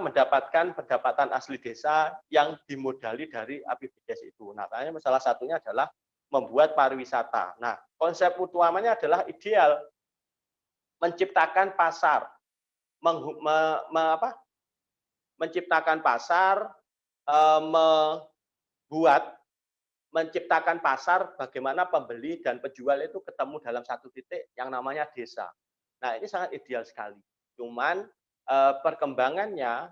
mendapatkan pendapatan asli desa yang dimodali dari APBDes itu. Nah, salah satunya adalah membuat pariwisata. Nah, konsep utamanya adalah ideal menciptakan pasar, menciptakan pasar, membuat menciptakan pasar bagaimana pembeli dan penjual itu ketemu dalam satu titik yang namanya desa. Nah, ini sangat ideal sekali. Cuman perkembangannya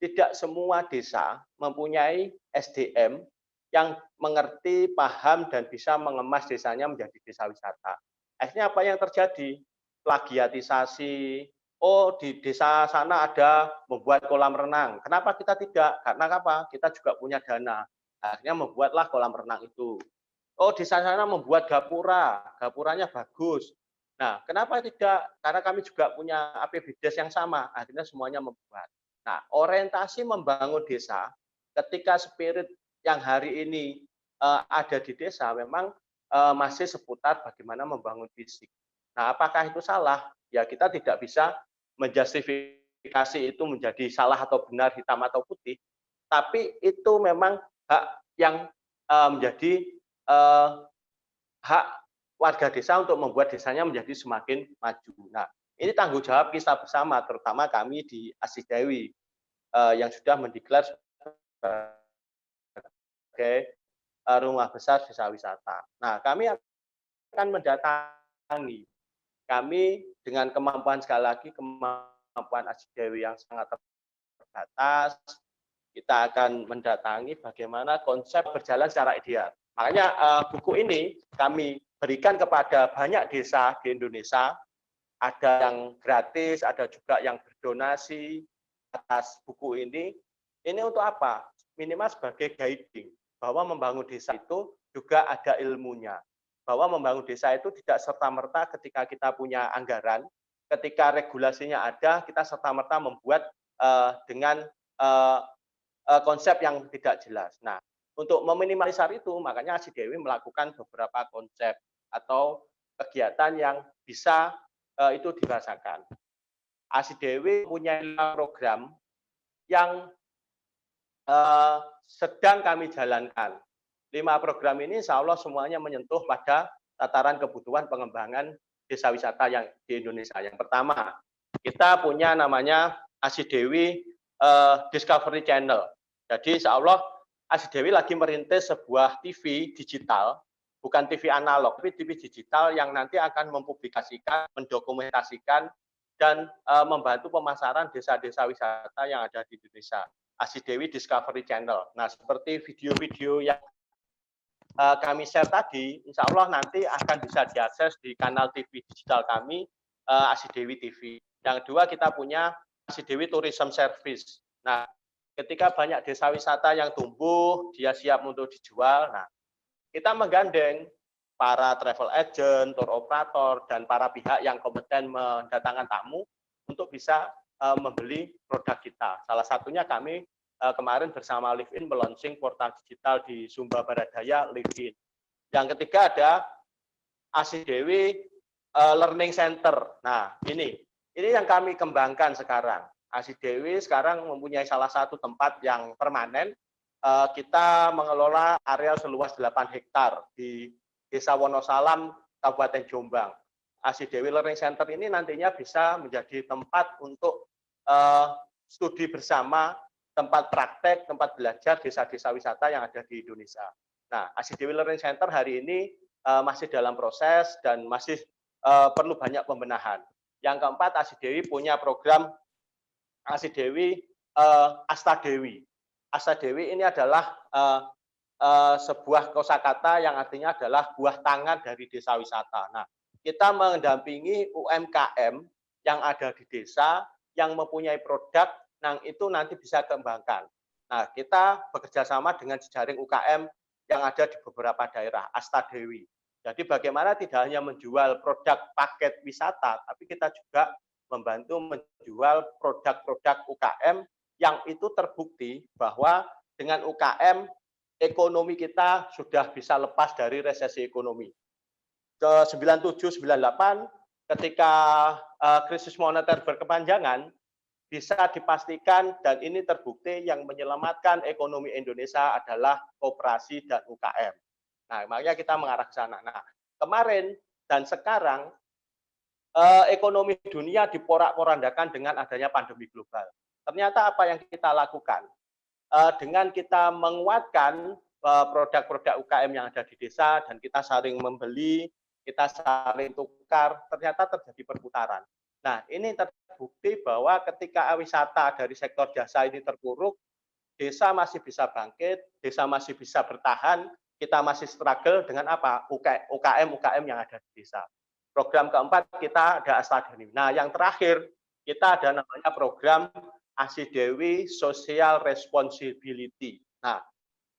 tidak semua desa mempunyai SDM yang mengerti, paham, dan bisa mengemas desanya menjadi desa wisata. Akhirnya apa yang terjadi? Plagiatisasi. Oh, di desa sana ada membuat kolam renang. Kenapa kita tidak? Karena apa? Kita juga punya dana. Akhirnya membuatlah kolam renang itu. Oh, di sana membuat gapura. Gapuranya bagus. Nah, kenapa tidak? Karena kami juga punya APBDes yang sama. Akhirnya semuanya membuat. Nah, orientasi membangun desa ketika spirit yang hari ini ada di desa memang masih seputar bagaimana membangun fisik. Nah, apakah itu salah? Ya, kita tidak bisa menjustifikasi itu menjadi salah atau benar, hitam atau putih, tapi itu memang hak yang menjadi hak warga desa untuk membuat desanya menjadi semakin maju. Nah, ini tanggung jawab kita bersama, terutama kami di Asih Dewi yang sudah mendeklar sebagai rumah besar desa wisata. Nah, kami akan mendatangi. Kami dengan kemampuan, sekali lagi, kemampuan Asih Dewi yang sangat terbatas, kita akan mendatangi bagaimana konsep berjalan secara ideal. Makanya buku ini kami berikan kepada banyak desa di Indonesia, ada yang gratis, ada juga yang berdonasi atas buku ini. Ini untuk apa? Minimal sebagai guiding, bahwa membangun desa itu juga ada ilmunya. Bahwa membangun desa itu tidak serta-merta ketika kita punya anggaran, ketika regulasinya ada, kita serta-merta membuat dengan konsep yang tidak jelas. Nah, untuk meminimalisir itu, makanya Asih Dewi melakukan beberapa konsep atau kegiatan yang bisa itu dirasakan. Asih Dewi punya program yang sedang kami jalankan. 5 program ini insya Allah semuanya menyentuh pada tataran kebutuhan pengembangan desa wisata yang di Indonesia. Yang pertama, kita punya namanya Asih Dewi Discovery Channel. Jadi insya Allah Asih Dewi lagi merintis sebuah TV digital, bukan TV analog, tapi TV digital yang nanti akan mempublikasikan, mendokumentasikan, dan membantu pemasaran desa-desa wisata yang ada di Indonesia. Asih Dewi Discovery Channel. Nah, seperti video-video yang kami share tadi, insya Allah nanti akan bisa diakses di kanal TV digital kami, Asih Dewi TV. Yang kedua, kita punya Asih Dewi Tourism Service. Nah, ketika banyak desa wisata yang tumbuh, dia siap untuk dijual. Nah, kita menggandeng para travel agent, tour operator, dan para pihak yang kompeten mendatangkan tamu untuk bisa membeli produk kita. Salah satunya kami kemarin bersama Live-In melaunching portal digital di Sumba Barat Daya, Live-In. Yang ketiga ada Asih Dewi Learning Center. Nah, ini yang kami kembangkan sekarang. Asih Dewi sekarang mempunyai salah satu tempat yang permanen. Kita mengelola area seluas 8 hektar di Desa Wonosalam, Kabupaten Jombang. Asih Dewi Learning Center ini nantinya bisa menjadi tempat untuk studi bersama, tempat praktek, tempat belajar desa-desa wisata yang ada di Indonesia. Nah, Asih Dewi Learning Center hari ini masih dalam proses dan masih perlu banyak pembenahan. Yang keempat, Asih Dewi punya program Asih Dewi Asta Dewi. Asta Dewi ini adalah sebuah kosakata yang artinya adalah buah tangan dari desa wisata. Nah, kita mendampingi UMKM yang ada di desa, yang mempunyai produk, yang itu nanti bisa kembangkan. Nah, kita bekerja sama dengan jejaring UKM yang ada di beberapa daerah, Asta Dewi. Jadi bagaimana tidak hanya menjual produk paket wisata, tapi kita juga membantu menjual produk-produk UKM yang itu terbukti bahwa dengan UKM, ekonomi kita sudah bisa lepas dari resesi ekonomi. 97-98, ketika krisis moneter berkepanjangan, bisa dipastikan dan ini terbukti yang menyelamatkan ekonomi Indonesia adalah koperasi dan UKM. Nah, makanya kita mengarah ke sana. Nah, kemarin dan sekarang ekonomi dunia diporak-porandakan dengan adanya pandemi global. Ternyata apa yang kita lakukan? Dengan kita menguatkan produk-produk UKM yang ada di desa dan kita saling membeli, kita saling tukar, ternyata terjadi perputaran. Nah, ini terbukti bahwa ketika wisata dari sektor jasa ini terpuruk, desa masih bisa bangkit, desa masih bisa bertahan, kita masih struggle dengan apa? UKM yang ada di desa. Program keempat kita ada Astadani. Nah, yang terakhir kita ada namanya program Asidewi Social Responsibility. Nah,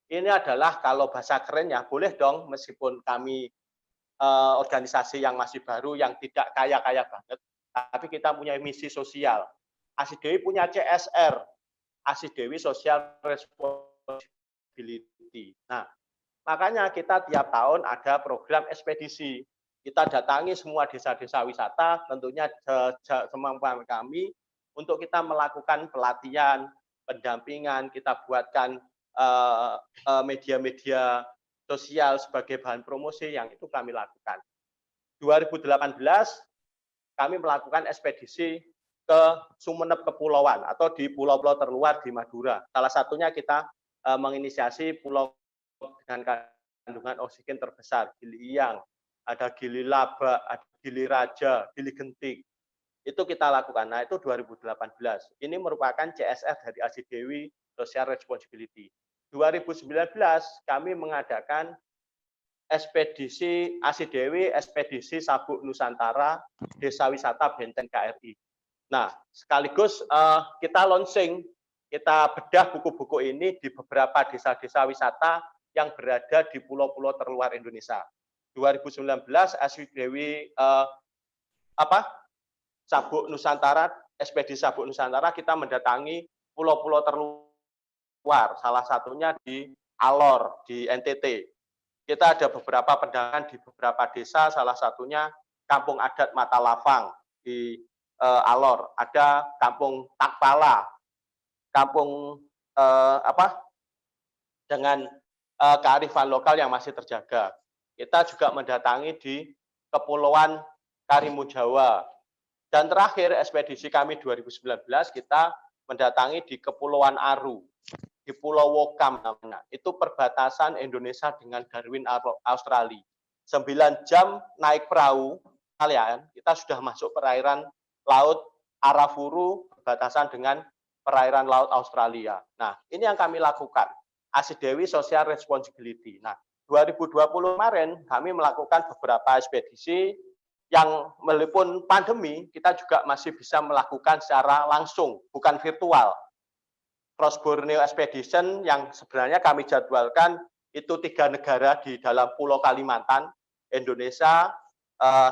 ini adalah kalau bahasa kerennya, boleh dong meskipun kami organisasi yang masih baru, yang tidak kaya-kaya banget, tapi kita punya misi sosial. Asidewi punya CSR, Asidewi Social Responsibility. Nah, makanya kita tiap tahun ada program ekspedisi. Kita datangi semua desa-desa wisata, tentunya semampu kami, untuk kita melakukan pelatihan, pendampingan, kita buatkan media-media sosial sebagai bahan promosi yang itu kami lakukan. 2018 kami melakukan ekspedisi ke Sumeneb Kepulauan atau di pulau-pulau terluar di Madura. Salah satunya kita menginisiasi pulau dengan kandungan oksigen terbesar, Gili Iyang, ada Gili Laba, ada Gili Raja, Gili Genting. Itu kita lakukan. Nah, itu 2018. Ini merupakan CSR dari Asidewi Social Responsibility. 2019 kami mengadakan ekspedisi Asidewi, ekspedisi Sabuk Nusantara, Desa Wisata Benteng KRI. Nah, sekaligus kita launching, kita bedah buku-buku ini di beberapa desa-desa wisata yang berada di pulau-pulau terluar Indonesia. 2019 Asidewi Sabuk Nusantara, ekspedisi Sabuk Nusantara, kita mendatangi pulau-pulau terluar, salah satunya di Alor, di NTT. Kita ada beberapa pendampingan di beberapa desa, salah satunya Kampung Adat Matalafang di Alor, ada Kampung Takpala, Kampung dengan kearifan lokal yang masih terjaga. Kita juga mendatangi di Kepulauan Karimun Jawa. Dan terakhir ekspedisi kami 2019 kita mendatangi di Kepulauan Aru, di Pulau Wokam namanya. Itu perbatasan Indonesia dengan Darwin Australia. 9 jam naik perahu kalian, kita sudah masuk perairan Laut Arafuru, perbatasan dengan perairan Laut Australia. Nah, ini yang kami lakukan. Asidewi Social Responsibility. Nah, 2020 kemarin kami melakukan beberapa ekspedisi yang meskipun pandemi, kita juga masih bisa melakukan secara langsung, bukan virtual. Cross Borneo Expedition yang sebenarnya kami jadwalkan itu 3 negara di dalam Pulau Kalimantan, Indonesia,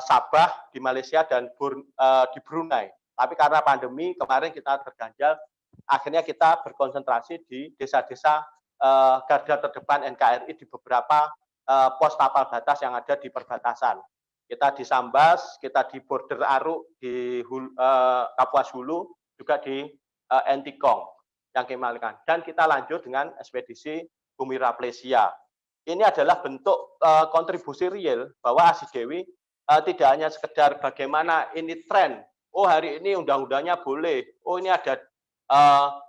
Sabah di Malaysia, dan di Brunei. Tapi karena pandemi kemarin kita terganjal, akhirnya kita berkonsentrasi di desa-desa garda terdepan NKRI di beberapa pos tapal batas yang ada di perbatasan. Kita di Sambas, kita di border Aruk, di Kapuas Hulu, juga di Entikong yang kami lakukan. Dan kita lanjut dengan ekspedisi Bumi Rafflesia. Ini adalah bentuk kontribusi real bahwa Asidewi tidak hanya sekedar bagaimana ini tren, oh hari ini undang-undangnya boleh, oh ini ada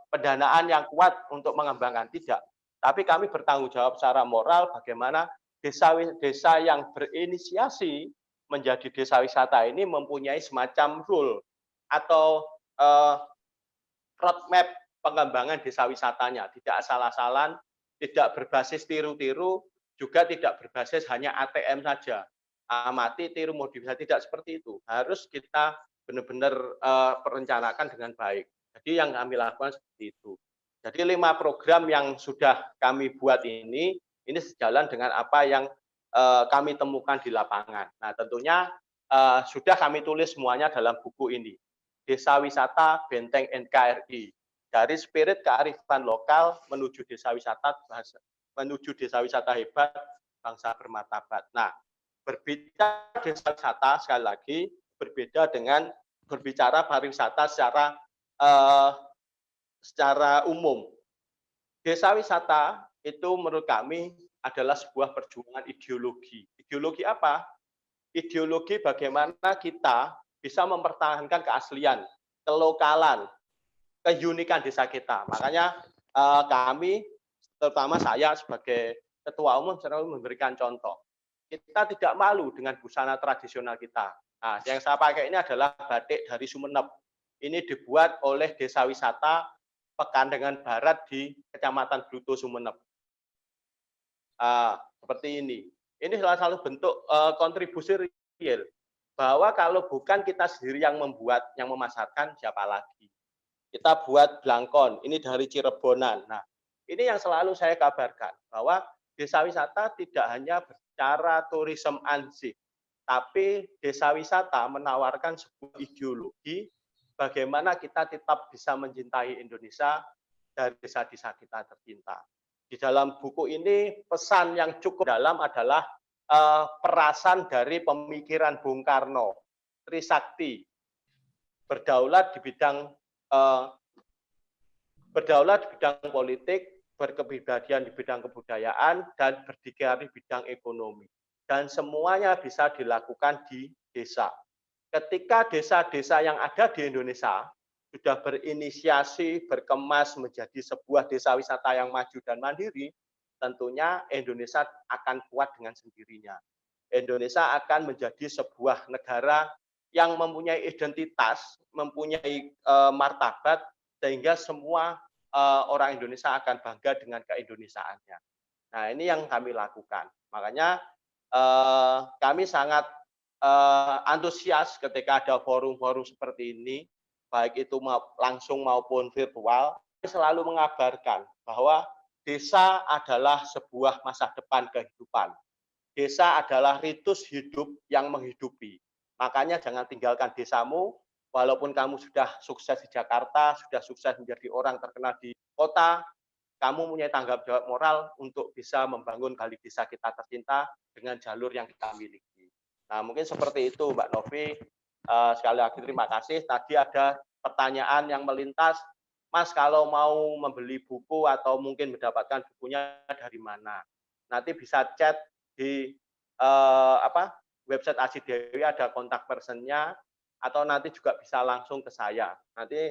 pendanaan yang kuat untuk mengembangkan, tidak. Tapi kami bertanggung jawab secara moral bagaimana desa-desa yang berinisiasi menjadi desa wisata ini mempunyai semacam rule atau roadmap pengembangan desa wisatanya, tidak asal-asalan, tidak berbasis tiru-tiru, juga tidak berbasis hanya ATM saja, amati, tiru, modifikasi, tidak seperti itu. Harus kita benar-benar perencanakan dengan baik. Jadi yang kami lakukan seperti itu. Jadi 5 program yang sudah kami buat ini sejalan dengan apa yang kami temukan di lapangan. Nah, tentunya sudah kami tulis semuanya dalam buku ini. Desa Wisata Benteng NKRI. Dari spirit kearifan lokal menuju desa wisata hebat, bangsa bermartabat. Nah, berbicara desa wisata sekali lagi berbeda dengan berbicara pariwisata secara umum. Desa wisata itu menurut kami adalah sebuah perjuangan ideologi. Ideologi apa? Ideologi bagaimana kita bisa mempertahankan keaslian, kelokalan, keunikan desa kita. Makanya kami, terutama saya sebagai Ketua Umum selalu memberikan contoh. Kita tidak malu dengan busana tradisional kita. Nah, yang saya pakai ini adalah batik dari Sumeneb. Ini dibuat oleh Desa Wisata Pekandengan Barat di Kecamatan Bluto, Sumeneb. Seperti ini. Ini salah satu bentuk kontribusi real. Bahwa kalau bukan kita sendiri yang membuat, yang memasarkan, siapa lagi? Kita buat blangkon, ini dari Cirebonan. Nah, ini yang selalu saya kabarkan, bahwa desa wisata tidak hanya bicara tourism ansih, tapi desa wisata menawarkan sebuah ideologi bagaimana kita tetap bisa mencintai Indonesia dari desa-desa kita tercinta. Di dalam buku ini pesan yang cukup dalam adalah perasan dari pemikiran Bung Karno, Trisakti, berdaulat di bidang politik, berkepribadian di bidang kebudayaan, dan berdikari di bidang ekonomi. Dan semuanya bisa dilakukan di desa. Ketika desa-desa yang ada di Indonesia sudah berinisiasi, berkemas menjadi sebuah desa wisata yang maju dan mandiri, tentunya Indonesia akan kuat dengan sendirinya. Indonesia akan menjadi sebuah negara yang mempunyai identitas, mempunyai martabat, sehingga semua orang Indonesia akan bangga dengan keindonesiaannya. Nah, ini yang kami lakukan. Makanya kami sangat antusias ketika ada forum-forum seperti ini, baik itu langsung maupun virtual. Kami selalu mengabarkan bahwa desa adalah sebuah masa depan kehidupan. Desa adalah ritus hidup yang menghidupi. Makanya jangan tinggalkan desamu, walaupun kamu sudah sukses di Jakarta, sudah sukses menjadi orang terkenal di kota, kamu punya tanggung jawab moral untuk bisa membangun kali desa kita tercinta dengan jalur yang kita miliki. Nah, mungkin seperti itu, Mbak Novi. Sekali lagi terima kasih. Tadi ada pertanyaan yang melintas, Mas kalau mau membeli buku atau mungkin mendapatkan bukunya dari mana? Nanti bisa chat di website Aji Dewi, ada kontak personnya, atau nanti juga bisa langsung ke saya. Nanti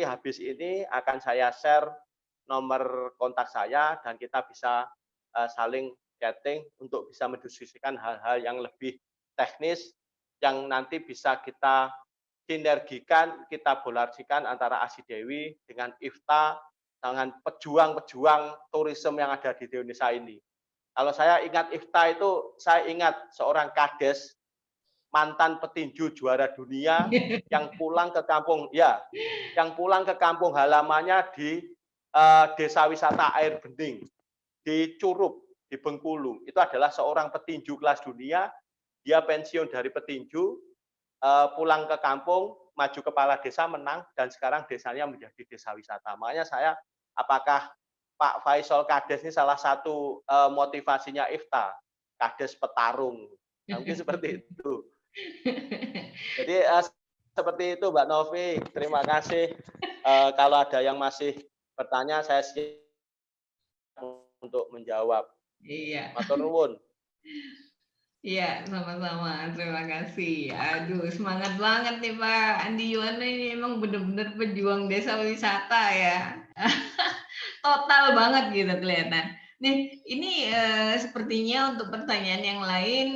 habis ini akan saya share nomor kontak saya dan kita bisa saling chatting untuk bisa mendiskusikan hal-hal yang lebih teknis yang nanti bisa kita sinergikan, kita bolarsikan antara Aji Dewi dengan IFTA, dengan pejuang-pejuang turisme yang ada di Indonesia ini. Kalau saya ingat IFTA itu, saya ingat seorang kades, mantan petinju juara dunia yang pulang ke kampung, halamannya di desa wisata air bening di Curup, di Bengkulu. Itu adalah seorang petinju kelas dunia, dia pensiun dari petinju, pulang ke kampung, maju kepala desa, menang, dan sekarang desanya menjadi desa wisata. Makanya saya, apakah Pak Faisal Kades ini salah satu motivasinya IFTA, Kades petarung. Nah, mungkin seperti itu. Jadi seperti itu Mbak Novi, terima kasih. Kalau ada yang masih bertanya, saya siap untuk menjawab. Iya. Matur nuwun. Iya, sama-sama. Terima kasih. Aduh, semangat banget nih Pak Andi Yuwana, ini emang benar-benar pejuang desa wisata ya. Total banget gitu kelihatan. Nih, ini sepertinya untuk pertanyaan yang lain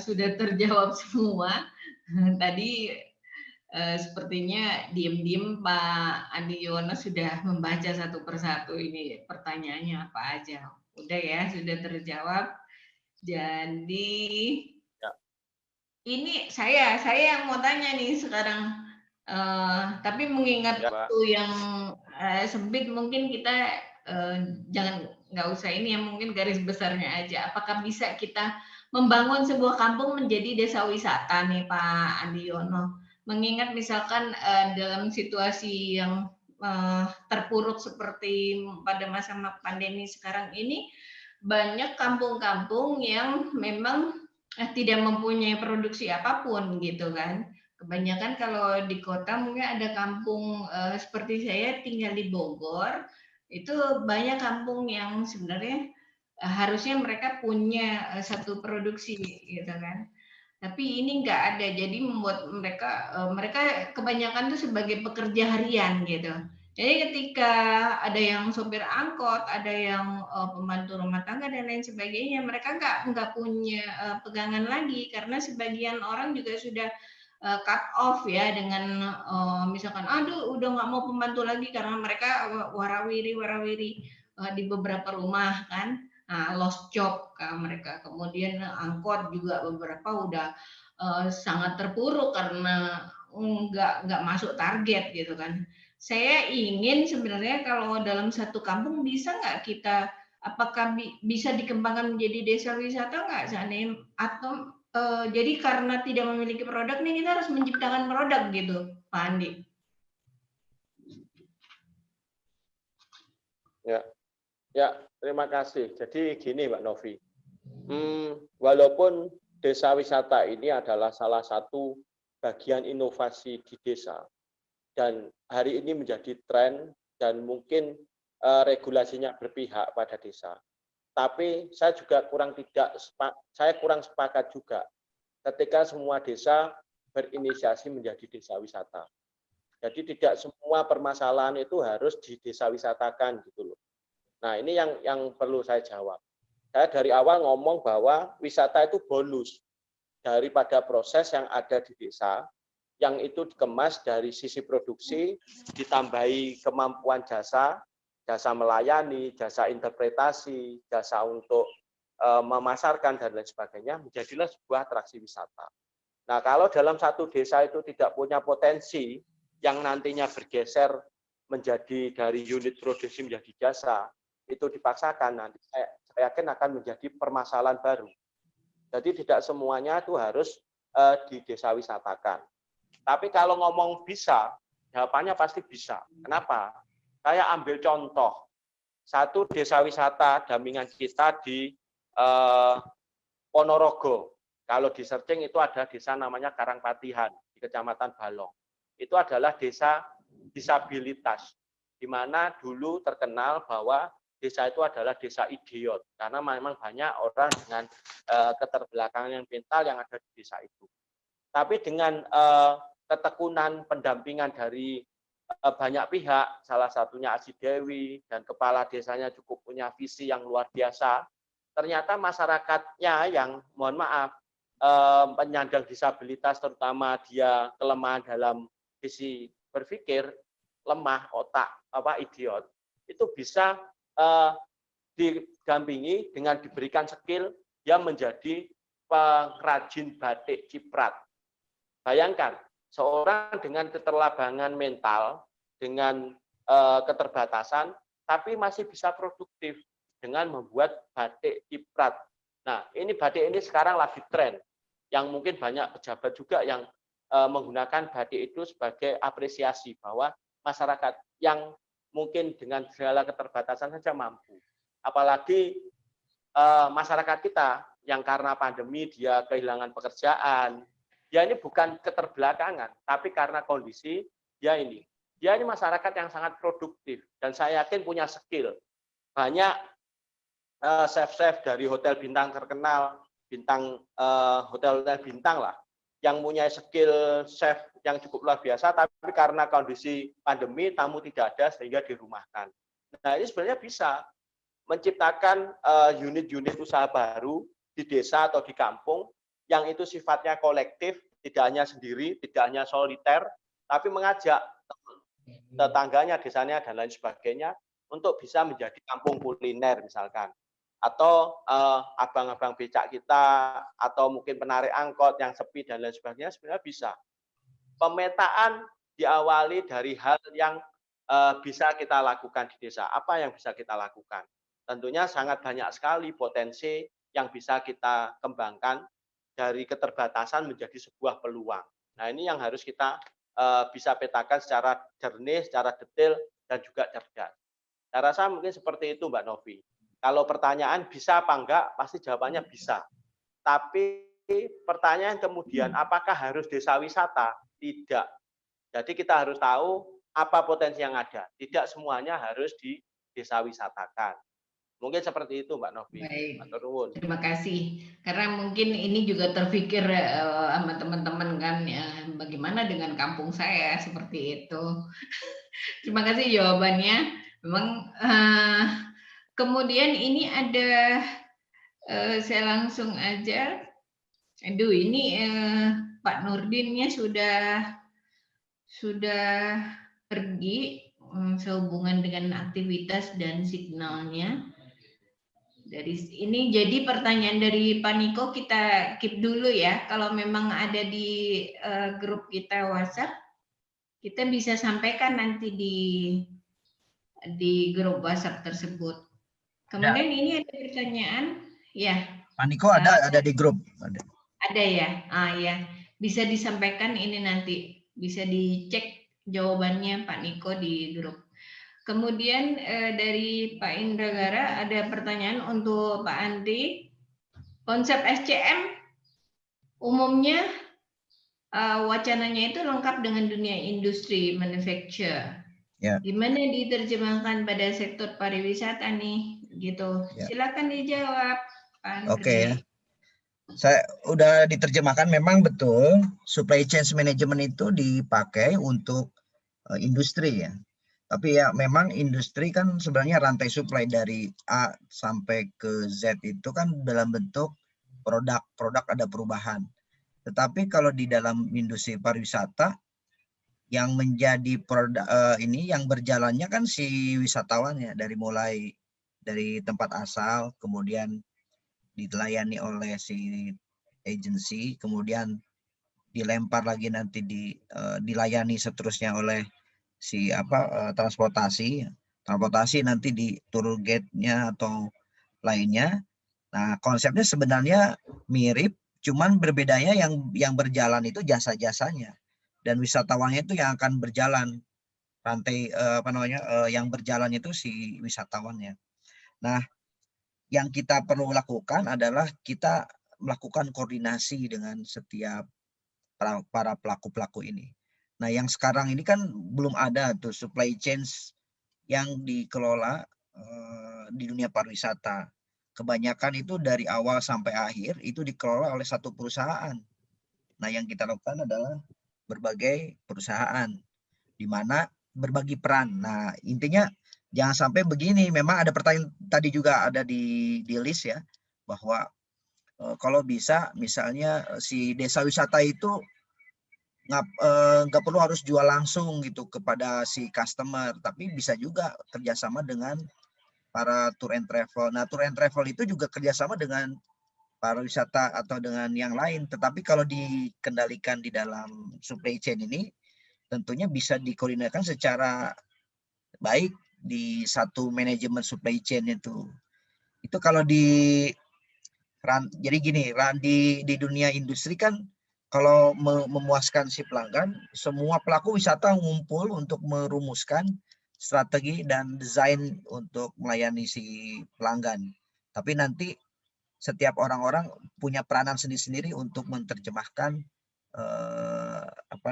sudah terjawab semua. Tadi sepertinya diem-diem Pak Andi Yuwana sudah membaca satu persatu ini pertanyaannya apa aja. Udah ya, sudah terjawab. Jadi ya. Ini saya yang mau tanya nih sekarang, tapi mengingat waktu yang sempit, mungkin kita nggak usah ini, yang mungkin garis besarnya aja. Apakah bisa kita membangun sebuah kampung menjadi desa wisata nih Pak Andi Yono? Mengingat misalkan dalam situasi yang terpuruk seperti pada masa pandemi sekarang ini, banyak kampung-kampung yang memang tidak mempunyai produksi apapun gitu kan. Kebanyakan kalau di kota mungkin ada kampung seperti saya tinggal di Bogor, itu banyak kampung yang sebenarnya harusnya mereka punya satu produksi gitu kan. Tapi ini nggak ada, jadi membuat mereka kebanyakan tuh sebagai pekerja harian gitu. Jadi ketika ada yang sopir angkot, ada yang pembantu rumah tangga dan lain sebagainya, mereka nggak punya pegangan lagi karena sebagian orang juga sudah cut off ya dengan misalkan, aduh udah nggak mau pembantu lagi karena mereka warawiri di beberapa rumah kan, lost job mereka. Kemudian angkot juga beberapa udah sangat terpuruk karena nggak masuk target gitu kan. Saya ingin sebenarnya kalau dalam satu kampung bisa nggak kita, apakah bisa dikembangkan menjadi desa wisata nggak seandainya, atau jadi karena tidak memiliki produk nih kita harus menciptakan produk gitu, Pak Andi? Ya, terima kasih. Jadi gini Mbak Novi, walaupun desa wisata ini adalah salah satu bagian inovasi di desa, dan hari ini menjadi tren dan mungkin regulasinya berpihak pada desa. Tapi saya juga kurang sepakat juga ketika semua desa berinisiasi menjadi desa wisata. Jadi tidak semua permasalahan itu harus di desa wisatakan gitu loh. Nah, ini yang perlu saya jawab. Saya dari awal ngomong bahwa wisata itu bonus daripada proses yang ada di desa, yang itu dikemas dari sisi produksi, ditambahi kemampuan jasa melayani, jasa interpretasi, jasa untuk memasarkan, dan lain sebagainya, menjadilah sebuah atraksi wisata. Nah, kalau dalam satu desa itu tidak punya potensi yang nantinya bergeser menjadi dari unit produksi menjadi jasa, itu dipaksakan, nanti saya yakin akan menjadi permasalahan baru. Jadi tidak semuanya itu harus di desa wisatakan. Tapi kalau ngomong bisa, jawabannya pasti bisa. Kenapa? Saya ambil contoh, satu desa wisata dampingan kita di Ponorogo. Kalau di searching itu ada desa namanya Karangpatihan di Kecamatan Balong. Itu adalah desa disabilitas, di mana dulu terkenal bahwa desa itu adalah desa idiot, karena memang banyak orang dengan keterbelakangan mental yang ada di desa itu. Tapi dengan ketekunan pendampingan dari banyak pihak, salah satunya Aji Dewi, dan kepala desanya cukup punya visi yang luar biasa, ternyata masyarakatnya yang, mohon maaf, penyandang disabilitas, terutama dia kelemahan dalam sisi berpikir, lemah, otak, idiot, itu bisa didampingi dengan diberikan skill yang menjadi pengrajin batik ciprat. Bayangkan, seorang dengan keterlabangan mental, dengan keterbatasan, tapi masih bisa produktif dengan membuat batik ciprat. Nah, ini batik ini sekarang lagi tren, yang mungkin banyak pejabat juga yang menggunakan batik itu sebagai apresiasi bahwa masyarakat yang mungkin dengan segala keterbatasan saja mampu. Apalagi masyarakat kita yang karena pandemi dia kehilangan pekerjaan, dia ini bukan keterbelakangan, tapi karena kondisi dia ini masyarakat yang sangat produktif, dan saya yakin punya skill. Banyak chef-chef dari hotel bintang terkenal, hotel-hotel bintang lah, yang punya skill chef yang cukup luar biasa, tapi karena kondisi pandemi tamu tidak ada sehingga dirumahkan. Nah, ini sebenarnya bisa menciptakan unit-unit usaha baru di desa atau di kampung yang itu sifatnya kolektif, tidak hanya sendiri, tidak hanya soliter, tapi mengajak tetangganya, desanya, dan lain sebagainya untuk bisa menjadi kampung kuliner misalkan. Atau abang-abang becak kita, atau mungkin penarik angkot yang sepi dan lain sebagainya, sebenarnya bisa. Pemetaan diawali dari hal yang bisa kita lakukan di desa. Apa yang bisa kita lakukan? Tentunya sangat banyak sekali potensi yang bisa kita kembangkan dari keterbatasan menjadi sebuah peluang. Nah, ini yang harus kita bisa petakan secara jernih, secara detail, dan juga cerdas. Saya rasa mungkin seperti itu, Mbak Novi. Kalau pertanyaan bisa apa enggak, pasti jawabannya bisa. Tapi pertanyaan kemudian, apakah harus desa wisata? Tidak. Jadi kita harus tahu apa potensi yang ada. Tidak semuanya harus di desa wisatakan. Mungkin seperti itu, Mbak Novi. Baik. Terima kasih. Karena mungkin ini juga terpikir sama teman-teman kan ya, bagaimana dengan kampung saya seperti itu. Terima kasih jawabannya. Memang kemudian ini ada saya langsung aja. Aduh, ini Pak Nurdinnya sudah pergi sehubungan dengan aktivitas dan signalnya. Dari ini jadi pertanyaan dari Pak Niko kita keep dulu ya. Kalau memang ada di grup kita WhatsApp, kita bisa sampaikan nanti di grup WhatsApp tersebut. Kemudian ini ada pertanyaan, ya. Pak Niko ada di grup. Ada ya, ya. Bisa disampaikan ini nanti, bisa dicek jawabannya Pak Niko di grup. Kemudian dari Pak Indragara ada pertanyaan untuk Pak Andri. Konsep SCM umumnya wacananya itu lengkap dengan dunia industri manufacture. Ya. Gimana diterjemahkan pada sektor pariwisata nih, gitu? Ya. Silakan dijawab, Pak Andri. Oke ya. Saya udah diterjemahkan, memang betul supply chain management itu dipakai untuk industri ya. Tapi ya memang industri kan sebenarnya rantai supply dari A sampai ke Z itu kan dalam bentuk produk ada perubahan. Tetapi kalau di dalam industri pariwisata yang menjadi produk ini yang berjalannya kan si wisatawannya, dari tempat asal, kemudian dilayani oleh si agensi, kemudian dilempar lagi nanti dilayani seterusnya oleh si transportasi nanti di tour gate-nya atau lainnya. Nah, konsepnya sebenarnya mirip, cuman berbedanya yang berjalan itu jasa-jasanya dan wisatawannya itu yang akan berjalan, rantai yang berjalan itu si wisatawannya. Nah, yang kita perlu lakukan adalah kita melakukan koordinasi dengan setiap para pelaku-pelaku ini. Nah, yang sekarang ini kan belum ada tuh supply chain yang dikelola di dunia pariwisata. Kebanyakan itu dari awal sampai akhir itu dikelola oleh satu perusahaan. Nah, yang kita lakukan adalah berbagai perusahaan di mana berbagi peran. Nah, intinya jangan sampai begini. Memang ada pertanyaan tadi juga ada di list ya, bahwa kalau bisa misalnya si desa wisata itu nggak perlu harus jual langsung gitu kepada si customer, tapi bisa juga kerjasama dengan para tour and travel. Nah, tour and travel itu juga kerjasama dengan para wisata atau dengan yang lain. Tetapi kalau dikendalikan di dalam supply chain ini, tentunya bisa dikoordinasikan secara baik di satu manajemen supply chain itu. Itu kalau jadi gini, di dunia industri kan kalau memuaskan si pelanggan, semua pelaku wisata ngumpul untuk merumuskan strategi dan desain untuk melayani si pelanggan. Tapi nanti setiap orang-orang punya peranan sendiri-sendiri untuk menerjemahkan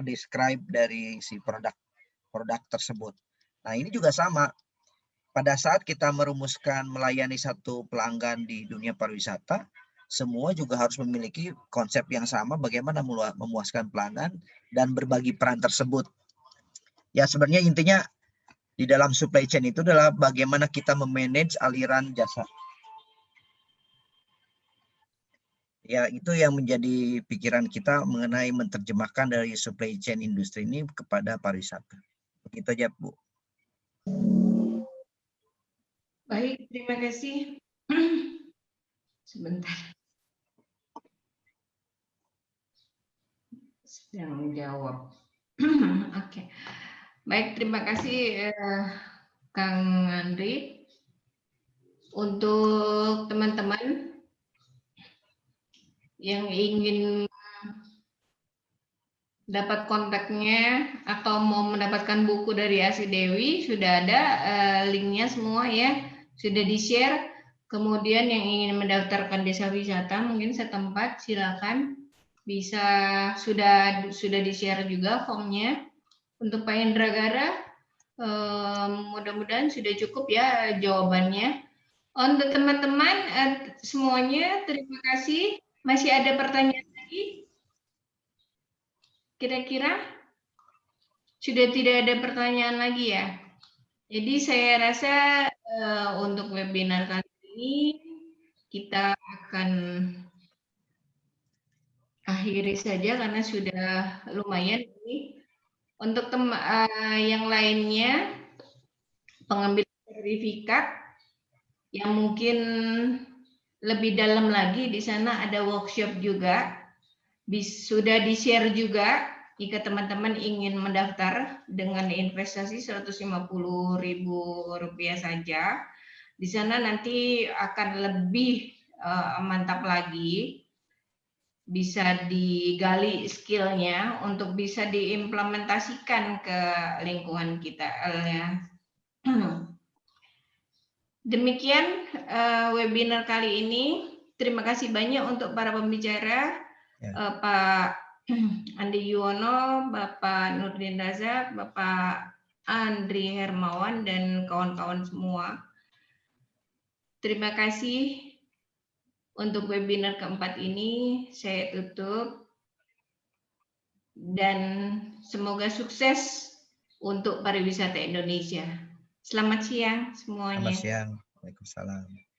describe dari si produk tersebut. Nah, ini juga sama. Pada saat kita merumuskan melayani satu pelanggan di dunia pariwisata, semua juga harus memiliki konsep yang sama bagaimana memuaskan pelanggan dan berbagi peran tersebut. Ya, sebenarnya intinya di dalam supply chain itu adalah bagaimana kita memanage aliran jasa. Ya, itu yang menjadi pikiran kita mengenai menerjemahkan dari supply chain industri ini kepada pariwisata. Begitu aja, Bu. Baik, terima kasih. Sebentar. Sedang menjawab. Oke. Baik, terima kasih Kang Andri. Untuk teman-teman yang ingin dapat kontaknya atau mau mendapatkan buku dari Asih Dewi, sudah ada linknya semua ya, sudah di-share. Kemudian yang ingin mendaftarkan desa wisata mungkin setempat, silakan bisa sudah di-share juga formnya. Untuk Pak Indragara, mudah-mudahan sudah cukup ya jawabannya. Untuk teman-teman semuanya, terima kasih. Masih ada pertanyaan lagi? Kira-kira sudah tidak ada pertanyaan lagi ya? Jadi saya rasa untuk webinar kali ini kita akan akhiri saja karena sudah lumayan ini. Untuk yang lainnya, pengambil sertifikat yang mungkin lebih dalam lagi, di sana ada workshop juga, sudah di-share juga. Jika teman-teman ingin mendaftar dengan investasi Rp150.000 saja, di sana nanti akan lebih mantap lagi, bisa digali skillnya untuk bisa diimplementasikan ke lingkungan kita. Demikian webinar kali ini. Terima kasih banyak untuk para pembicara, Pak Andi Yuwono, Bapak Nurdin Razak, Bapak Andri Hermawan, dan kawan-kawan semua. Terima kasih. Untuk webinar keempat ini saya tutup. Dan semoga sukses untuk pariwisata Indonesia. Selamat siang semuanya. Selamat siang. Waalaikumsalam.